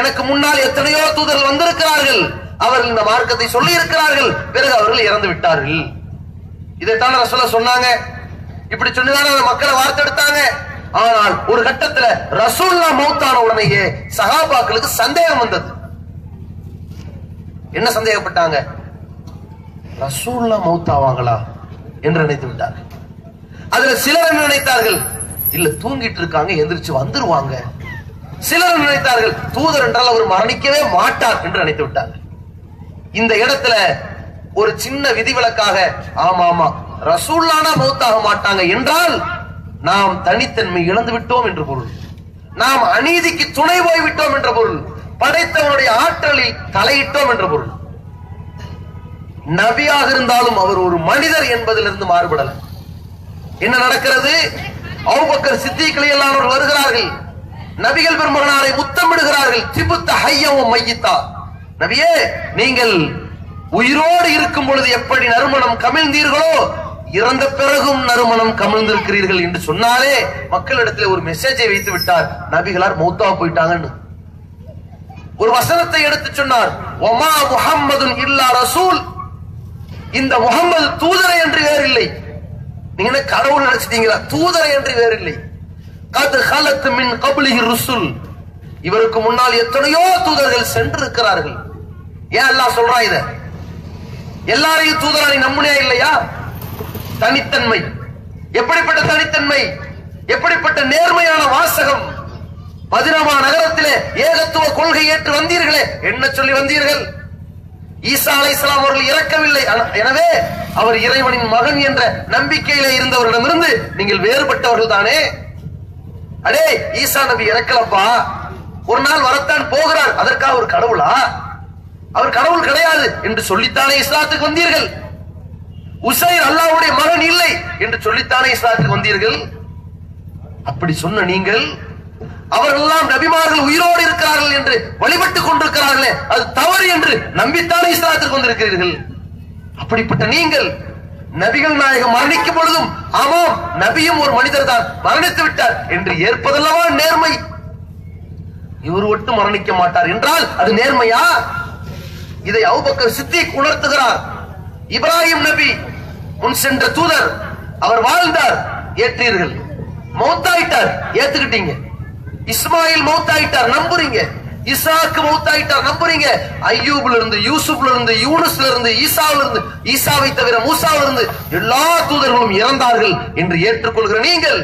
Speaker 1: எனக்கு முன்னால் எத்தனையோ தூதர்கள் வந்திருக்கிறார்கள். அவர்கள் இந்த மார்க்கத்தை சொல்லி இருக்கிறார்கள், பிறகு அவர்கள் இறந்து விட்டார்கள். இதைத்தான் ரசூலுல்லாஹ் சொன்னாங்க. இப்படி சொன்னதான மக்களை வார்த்தெடுத்தாங்க. ஆனால் ஒரு கட்டத்துல ரசூலுல்லாஹ் மௌத்தான உடனேயே சஹாபாக்களுக்கு சந்தேகம் வந்தது. என்ன சந்தேகப்பட்டாங்க? ரசூலுல்லாஹ் மௌத்தாவாங்களா என்று நினைத்து விட்டார்கள். அதுல சிலர் என்ன நினைத்தார்கள்? இல்ல தூங்கிட்டு இருக்காங்க, எந்திரிச்சு வந்துருவாங்க. சிலர் நினைத்தார்கள் தூதர் என்றால் அவர் மரணிக்கவே மாட்டார் என்று நினைத்து விட்டார்கள். இந்த இடத்துல ஒரு சின்ன விதிவிலக்காக, ஆமா ஆமா ரசூலுல்லாஹ் மௌத்தாக மாட்டாங்க என்றால் நாம் தனித்தன்மை இழந்து விட்டோம் என்று பொருள், நாம் அநீதிக்கு துணை போய் விட்டோம் என்ற பொருள், படைத்தவனுடைய ஆற்றலில் தலையிட்டோம் என்ற பொருள். நபியாக இருந்தாலும் அவர் ஒரு மனிதர் என்பதிலிருந்து மாறுபடல. என்ன நடக்கிறது? அபூபக்கர் சித்தீக் ரலியல்லாஹு அன்ஹு வருகிறார்கள், நபிகள் பெருமகனாரை முத்தமிடுகிறார்கள். திபுத்த ஹய்யம் மையித்தா, நபியே நீங்கள் உயிரோடு இருக்கும் பொழுது எப்படி நறுமணம் கமிழ்ந்தீர்களோ இறந்த பிறகும் நறுமணம் கமிழ்ந்திருக்கிறீர்கள் என்று சொன்னாலே மக்களிடத்தில் ஒரு மெசேஜை வைத்து விட்டார், நபிகளார் மௌத்தா போயிட்டாங்கன்னு. ஒரு வசனத்தை எடுத்து சொன்னார், ஒமா முஹம்மதுன் இல்லா ரசூல், இந்த முகம்மது தூதரை என்று வேறில்லை. நீங்க என்ன கடவுள் நினைச்சிட்டீங்களா? தூதரை என்று வேறில்லை. கத் ஹலத் மின் கப்லிஹி ருசுல், இவருக்கு முன்னால் எத்தனையோ தூதர்கள் சென்றிருக்கிறார்கள். ஏன் அல்லாஹ் சொல்றான் இத? எல்லாரையும் தூதரா நீ நம்பினே இல்லையா? தனித்தன்மை, எப்படிப்பட்ட தனித்தன்மை, எப்படிப்பட்ட நேர்மையான வாசகம். மதீனா நகரத்திலே ஏகத்துவ கொள்கை ஏற்று வந்தீர்களே, என்ன சொல்லி வந்தீர்கள்? ஈசா அலைஹிஸ்ஸலாம் அவர்கள் இறக்கவில்லை, எனவே அவர் இறைவனின் மகன் என்ற நம்பிக்கையிலே இருந்தவரிடமிருந்து நீங்கள் வேறுபட்டவர்கள் தானே. அடே ஈசா நபி இறக்கலப்பா, ஒரு நாள் வரத்தான் போகிறார், அதற்காக ஒரு கடவுளா? அவர் கடவுள் கிடையாது என்று சொல்லித்தானே இஸ்லாத்துக்கு வந்தீர்கள். உசைர் அல்லாஹ்வுடைய மகன் இல்லை என்று சொல்லித்தானே இஸ்லாத்துக்கு வந்தீர்கள். அப்படி சொன்ன நீங்கள் அவர்களெல்லாம் நபிமார்கள் உயிரோடு இருக்கிறார்கள் என்று வழிபட்டுக் கொண்டிருக்கிறார்களே, அது தவறு என்று நம்பித்தானே இஸ்லாத்துக்கு வந்திருக்கிறீர்கள். அப்படிப்பட்ட நீங்கள் நபிகள் நாயகம் மரணிக்கும் பொழுதும் ஆமாம் நபியும் ஒரு மனிதர் தான், மரணித்து விட்டார் என்று ஏற்பதல்லவா நேர்மை. இவர் ஒட்டு மரணிக்க மாட்டார் என்றால் அது நேர்மையா? இதை அபூபக்கர் சித்தீக் உணர்த்துகிறார். இப்ராஹிம் நபி முன் சென்ற தூதர், அவர் வாழ்ந்தார், ஏற்றீர்கள். மௌத்தாயிட்டார், ஏத்துக்கிட்டீங்க. இஸ்மாயில் மௌத்தாயிட்டார், நம்புறீங்க. இசாக்கு மௌத்தாயிட்டார், நம்புறீங்க. ஐயூப்ல இருந்து, யூசுப்ல இருந்து, யூனுஸ்ல இருந்து, ஈசாவில இருந்து, ஈசாவை தவிர மூசாவில இருந்து எல்லா தூதர்களும் இறந்தார்கள் என்று ஏற்றுக்கொள்கிற நீங்கள்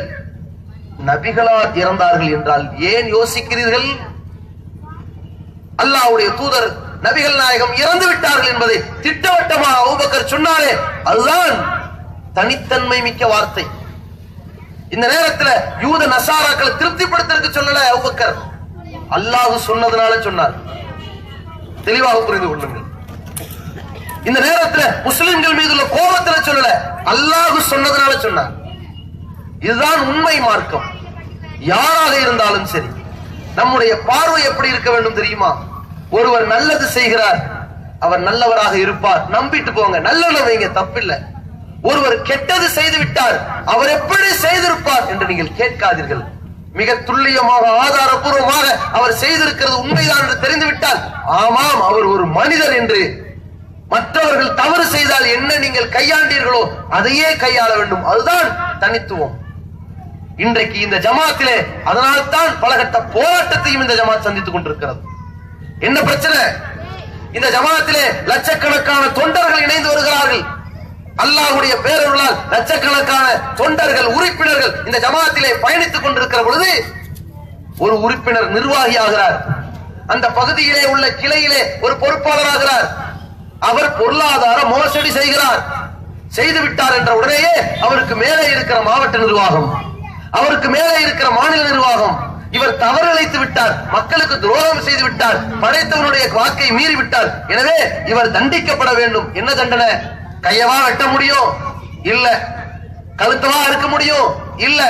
Speaker 1: நபிகளார் இறந்தார்கள் என்றால் ஏன் யோசிக்கிறீர்கள்? அல்லாஹ்வுடைய தூதர் நபிகள் நாயகம் இறந்து விட்டார்கள் என்பதை திட்டவட்டமாக அபூபக்கர் சொன்னாரே, அதுதான் தனித்தன்மை மிக்க வார்த்தை. இந்த நேரத்தில் யூத நசாராக்களை திருப்திப்படுத்த சொல்லல அபூபக்கர், அல்லாஹ் சொன்னதுனால சொன்னார். தெளிவாக புரிந்து கொள்ளுங்கள். இந்த நேரத்தில் முஸ்லிம்கள் மீது உள்ள கோபத்தில் சொல்லல, அல்லாஹ் சொன்னதுனால சொன்னார். இதுதான் உண்மை மார்க்கம். யாராக இருந்தாலும் சரி, நம்முடைய பார்வை எப்படி இருக்க வேண்டும் தெரியுமா? ஒருவர் நல்லது செய்கிறார், அவர் நல்லவராக இருப்பார், நம்பிட்டு போங்க, நல்ல வைங்க, தப்பில்லை. ஒருவர் கெட்டது செய்து விட்டார், அவர் எப்படி செய்திருப்பார் என்று நீங்கள் கேட்காதீர்கள். மிக துல்லியமாக ஆதாரபூர்வமாக அவர் செய்திருக்கிறது உண்மைதான் என்று தெரிந்துவிட்டால், ஆமாம் அவர் ஒரு மனிதர் என்று. மற்றவர்கள் தவறு செய்தால் என்ன நீங்கள் கையாண்டீர்களோ அதையே கையாள வேண்டும். அதுதான் தனித்துவம். இன்றைக்கு இந்த ஜமாத்திலே அதனால்தான் பலகட்ட போராட்டத்தையும் இந்த ஜமாத் சந்தித்துக் கொண்டிருக்கிறது. என்ன பிரச்சனை? இந்த ஜமாத்திலே லட்சக்கணக்கான தொண்டர்கள் இணைந்து வருகிறார்கள். அல்லாஹ்வுடைய பேரருளால் லட்சக்கணக்கான தொண்டர்கள், உறுப்பினர்கள் இந்த ஜமாத்திலே பயணித்துக் கொண்டிருக்கிற பொழுது ஒரு உறுப்பினர் நிர்வாகி ஆகிறார். அந்த பகுதியிலே உள்ள கிளையிலே ஒரு பொறுப்பாளர் ஆகிறார். அவர் பொருளாதார மோசடி செய்கிறார். செய்து விட்டார் என்ற உடனேயே அவருக்கு மேலே இருக்கிற மாவட்ட நிர்வாகம், அவருக்கு மேலே இருக்கிற மாநில நிர்வாகம், இவர் தவறு இழைத்து விட்டார், மக்களுக்கு துரோகம் செய்து விட்டார், படைத்தவனுடைய வாக்கை மீறி விட்டார், எனவே இவர் தண்டிக்கப்பட வேண்டும். என்ன தண்டனை? கையவா வெட்ட முடியும்? இல்ல. கழுத்தவா இருக்க முடியும்? இல்ல.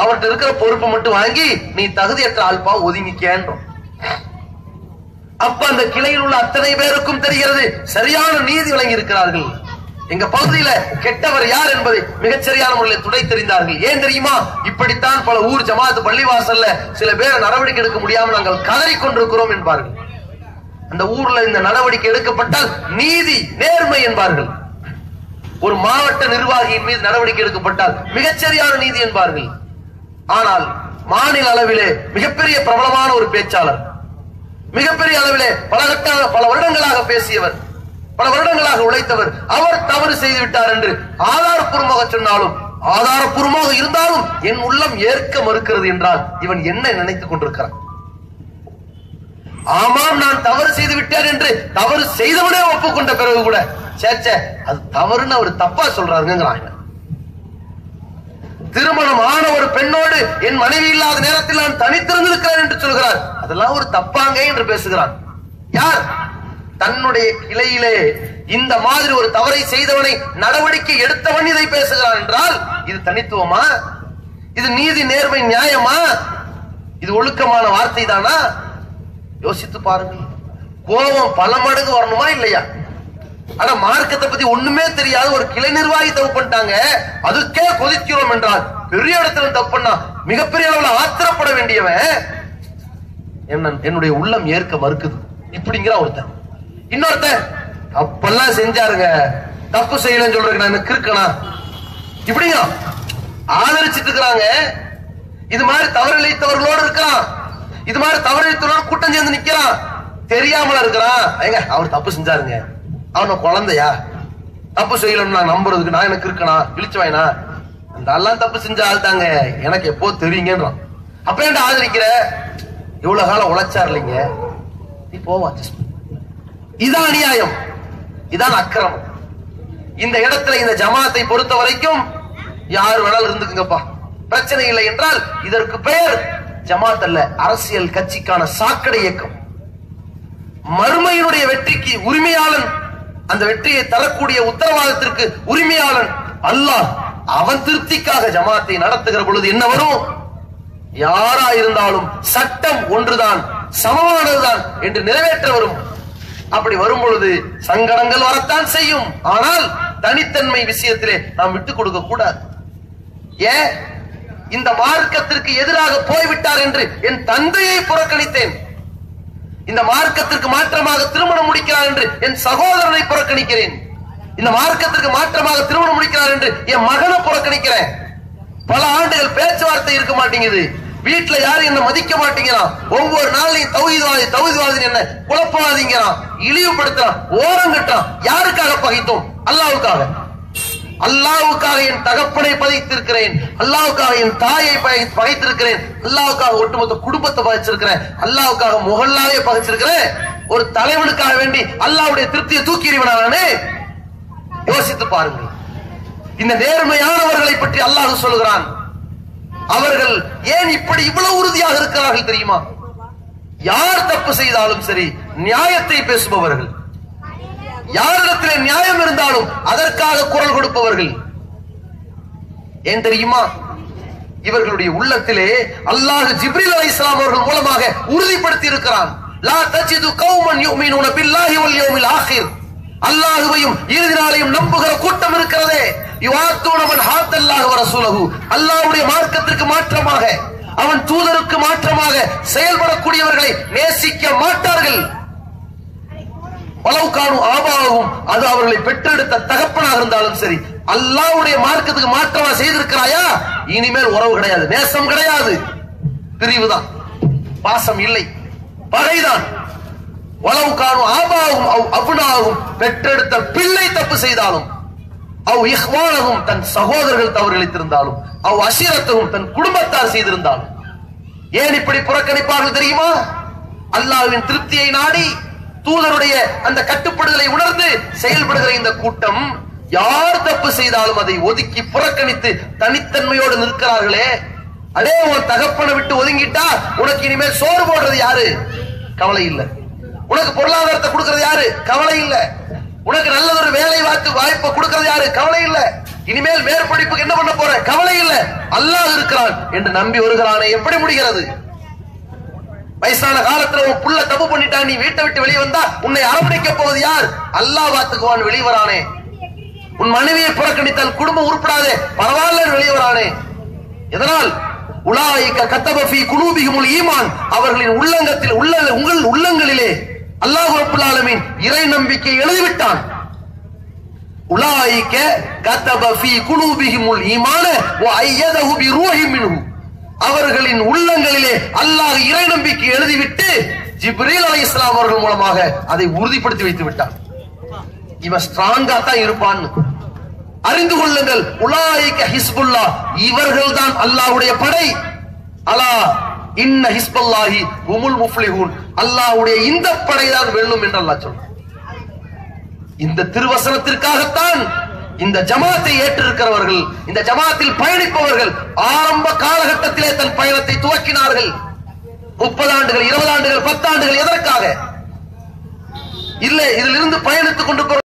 Speaker 1: அவர்கிட்ட இருக்கிற பொறுப்பை மட்டும் வாங்கி நீ தகுதியற்ற ஆள்பா ஒதுங்கிக்கேன்றோம். அப்ப அந்த கிளையில் உள்ள அத்தனை பேருக்கும் தெரிகிறது சரியான நீதி வழங்கி இருக்கிறார்கள். எங்க பகுதியில கெட்டவர் யார் என்பதை மிகச்சரியான முறையில் துடை தெரிந்தார்கள். ஏன் தெரியுமா? இப்படித்தான் பல ஊர் ஜமாத் பள்ளிவாசல்ல சில பேரை நடவடிக்கை எடுக்க முடியாமல் நாங்கள் கதறிக் கொண்டிருக்கிறோம் என்பார்கள். அந்த ஊர்ல இந்த நடவடிக்கை எடுக்கப்பட்டால் நீதி நேர்மை என்பார்கள். ஒரு மாவட்ட நிர்வாகியின் மீது நடவடிக்கை எடுக்கப்பட்டால் மிகச்சரியான நீதி என்பார்கள். ஆனால் மாநில அளவிலே மிகப்பெரிய பிரபலமான ஒரு பேச்சாளர், மிகப்பெரிய அளவிலே பல வருடங்களாக பேசியவர், பல வருடங்களாக உழைத்தவர், அவர் தவறு செய்து விட்டார் என்று ஆதாரப்பூர்வமாக சொன்னாலும், ஆதாரப்பூர்வமாக இருந்தாலும் என் உள்ளம் ஏற்க மறுக்கிறது என்றால் இவன் என்ன நினைத்துக் கொண்டிருக்கிறான்? ஆமாம் நான் தவறு செய்து விட்டேன் என்று தவறு செய்தவனே ஒப்புக்கொண்ட பிறகு கூட சேச்சே அது தவறுன்னு அவர் தப்பா சொல்றாருங்கிறாங்க. திருமணம் ஆன ஒரு பெண்ணோடு என் மனைவி இல்லாத நேரத்தில் நான் தனித்திருந்திருக்கிறேன் என்று சொல்கிறார். அதெல்லாம் ஒரு தப்பாங்க என்று பேசுகிறான். யார்? தன்னுடைய கிளையிலே இந்த மாதிரி ஒரு தவறை செய்தவனை நடவடிக்கை எடுத்தவன் இதை பேசுகிறான் என்றால் இது தனித்துவமா? இது நீதி நேர்மை நியாயமா? இது ஒழுக்கமான வார்த்தை தானா? யோசித்து பாருங்கள். கோபம் பல மடங்கு வரணுமா இல்லையா? ஆனா மார்க்கத்தை பத்தி ஒண்ணுமே தெரியாது ஒரு கிளை நிர்வாகி தப்பு பண்ணிட்டாங்க, அதுக்கே கொதிக்கிறோம் என்றால் பெரிய இடத்துல தப்பு பண்ணா மிகப்பெரிய அளவுல ஆத்திரப்பட வேண்டியவன் என்னுடைய உள்ளம் ஏற்க மறுக்குது இப்படிங்கிற ஒருத்தன். இன்னொருத்தன் அப்பெல்லாம் செஞ்சாருங்க, தப்பு செய்யலன்னு சொல்றேன் நான் கிறுக்கனா இப்படிங்க ஆதரிச்சிட்டு இருக்கிறாங்க. இது மாதிரி தவறு இழைத்தவர்களோடு இருக்கிறான், இது மாதிரி தவறு இழைத்தவர்களோடு கூட்டம் சேர்ந்து நிக்கிறான், தெரியாமல இருக்கிறான். ஏங்க அவர் தப்பு செஞ்சாருங்க, அவன குழந்தையா, தப்பு செய்யலன்னு நான் நம்புறதுக்கு நான் எனக்கு இருக்கனா இழிச்சு வாயினா, அந்த எல்லாம் தப்பு செஞ்ச ஆள் தாங்க எனக்கு எப்போ தெரியுங்கன்றான். அப்ப என்ன ஆதரிக்கிற? இவ்வளவு காலம் உழைச்சார் இல்லைங்க, நீ போவா. இதான் அநியாயம், இதான் அக்கிரமம். இந்த இடத்துல இந்த ஜமாத்தை பொறுத்த வரைக்கும் யார் வேணாலும் இருந்துக்குங்கப்பா, பிரச்சனை இல்லை என்றால் இதற்கு பெயர் ஜமாத் அல்ல, அரசியல் கட்சிக்கான சாக்கடை இயக்கம். மறுமையினுடைய வெற்றிக்கு உரிமையாளன், அந்த வெற்றியை தரக்கூடிய உத்தரவாதத்திற்கு உரிமையாளன் அல்லாஹ். அவன் திருப்திக்காக ஜமாத்தை நடத்துகிற பொழுது என்ன வரும்? யாரா இருந்தாலும் சட்டம் ஒன்றுதான், சமமானதுதான் என்று நிறைவேற்ற வரும். அப்படி வரும் பொழுது சங்கடங்கள் வரத்தான் செய்யும். ஆனால் தனித்தன்மை விஷயத்திலே நாம் விட்டுக் கொடுக்க கூடாது. ஏன் இந்த மார்க்கத்திற்கு எதிராக போய்விட்டார் என்று என் தந்தையை புறக்கணித்தேன், இந்த மார்க்கத்திற்கு மாற்றமாக திருமணம் முடிக்கிறார் என்று என் சகோதரனை புறக்கணிக்கிறேன், இந்த மார்க்கத்திற்கு மாற்றமாக திருமணம் முடிக்கிறார் என்று என் மகனை புறக்கணிக்கிறேன். பல ஆண்டுகள் பேச்சுவார்த்தை இருக்க மாட்டேங்குது, வீட்டுல யாரும் என்ன மதிக்க மாட்டேங்கிறான், ஒவ்வொரு நாளையும் தௌஹீத்வாதி என்ன குழப்பவாதிங்கிறான், இழிவுபடுத்துறான், ஓரங்கட்டான். யாருக்காக பகைத்தோம்? அல்லாஹ்வுக்காக. அல்லாஹ்வுக்காக என் தகப்பனை பகைத்திருக்கிறேன், அல்லாஹ்வுக்காக என் தாயை பகைத்திருக்கிறேன், அல்லாஹ்வுக்காக ஒட்டுமொத்த குடும்பத்தை பகைச்சிருக்கிறேன், அல்லாஹ்வுக்காக முகல்லாவே பகைச்சிருக்கிறேன். ஒரு தலைவனுக்காக வேண்டி அல்லாஹ்வுடைய திருப்தியை தூக்கி எறிவனானே? யோசித்து பாருங்கள். இந்த நேர்மையானவர்களை பற்றி அல்லாஹ் சொல்கிறான். அவர்கள் ஏன் இப்படி இவ்வளவு உறுதியாக இருக்கிறார்கள் தெரியுமா? யார் தப்பு செய்தாலும் சரி நியாயத்தை பேசுபவர்கள், யாரிடத்திலே நியாயம் இருந்தாலும் அதற்காக குரல் கொடுப்பவர்கள். ஏன் தெரியுமா? இவர்களுடைய உள்ளத்திலே அல்லாஹ் ஜிப்ரீல் அலைஹிஸ்ஸலாம் அவர்கள் மூலமாக உறுதிப்படுத்தி இருக்கிறான். லா தஜிது கௌமன் யுமினூன பில்லாஹி வல் யௌமில் ஆகிர். அல்லாஹ்வையும் இறுதி நாளையும் நம்புகிற கூட்டம் இருக்கிறதே, யுஆத்தூன மன் ஹாத்தல்லாஹு வ ரசூலஹு. அல்லாஹ்வுடைய மார்க்கத்திற்கு மாற்றமாக, அவன் தூதருக்கு மாற்றமாக செயல்படக்கூடியவர்களை நேசிக்க மாட்டார்கள். வலவுகானு ஆபாவும், அது அவர்களை பெற்றெடுத்த தகப்பனாக இருந்தாலும் சரி. அல்லாஹ்வுடைய மார்க்கத்துக்கு மாற்றமா செய்திருக்கிறாயா, இனிமேல் உறவு கிடையாது, நேசம் கிடையாது, பிரிவுதான், பாசம் இல்லை, பகைதான். வலவுகானு ஆபாவும் அப்னாவும், பெற்றெடுத்த பிள்ளை தப்பு செய்தாலும், அவ் இஹ்வானஹும் தன் சகோதரர்கள் தவறு இழைத்திருந்தாலும், அவ் அஷீரத்தஹும் தன் குடும்பத்தார் செய்திருந்தாலும். ஏன் இப்படி புறக்கணிப்பார்கள் தெரியுமா? அல்லாஹ்வின் திருப்தியை நாடி தூதருடைய அந்த கட்டுப்படுதலை உணர்ந்து செயல்படுகிற இந்த கூட்டம் யார் தப்பு செய்தாலும் அதை ஒதுக்கி புறக்கணித்து தனித்தன்மையோடு நிற்கிறார்களே. அடே, உன் தகப்பனை விட்டு ஒதுங்கிட்டா உனக்கு இனிமேல் சோறு போடுறது யாரு? கவலை இல்லை. உனக்கு பொருளாதாரத்தை கொடுக்கிறது யாரு? கவலை இல்லை. உனக்கு நல்லதொரு வேலை வாய்ப்பை கொடுக்கிறது யாரு? கவலை இல்லை. இனிமேல் மேற்படிப்புக்கு என்ன பண்ண போற? கவலை இல்லை. அல்லாஹ் இருக்கிறான் என்று நம்பி வருகிறானே, எப்படி முடிகிறது? வயசான காலத்துல உன் புள்ள தப்பு பண்ணிட்டான், நீ வீட்டை விட்டு வெளியே வந்தா உன்னை அரவணைக்க போவது யார்? அல்லாஹ் பார்த்துக்குவான். வெளியே வரானே. உன் மனைவியை புறக்கணித்தால் குடும்பம் உருப்படாதே, பரவாயில்ல வெளியே வரானே. எதனால்? உலாயிக கத்தப ஃபீ குலூபிஹிமுல் ஈமான். அவர்களின் உள்ளங்களிலே அல்லாஹ் ரப்பல் ஆலமீன் இறை நம்பிக்கை எழுதிவிட்டான். உலாயிக கதப ஃபீ குலூபிஹிமுல் ஈமான வ அய்யதஹு பிரூஹின் மின்ஹு. அவர்களின் உள்ளங்களிலே அல்லாஹ் இறை நம்பிக்கை எழுதிவிட்டு ஜிப்ரீல் அலைஹிஸ்ஸலாம் அவர்கள் மூலமாக அதை உறுதிப்படுத்தி வைத்து விட்டார். இவன் ஸ்ட்ராங்கா தான் இருப்பான். அறிந்து கொள்ளுங்கள், உலாயிக ஹிஸ்புல்லாஹ், இவர்கள் தான் அல்லாஹ்வுடைய படை. அலா இன்ன ஹிஸ்பல்லாஹி ஹுமுல் முஃப்லிஹூன், அல்லாஹ்வுடைய இந்த படைதான் வெல்லும் என்று அல்லாஹ் சொல்றான். இந்த திருவசனத்திற்காகத்தான் இந்த ஜமாத்தை ஏற்றிருக்கிறவர்கள், இந்த ஜமாத்தில் பயணிப்பவர்கள் ஆரம்ப காலகட்டத்திலே தன் பயணத்தை துவக்கினார்கள். 30 ஆண்டுகள், 20 ஆண்டுகள், 10 ஆண்டுகள் எதற்காக இல்லை? இதிலிருந்து பயணித்துக் கொண்டு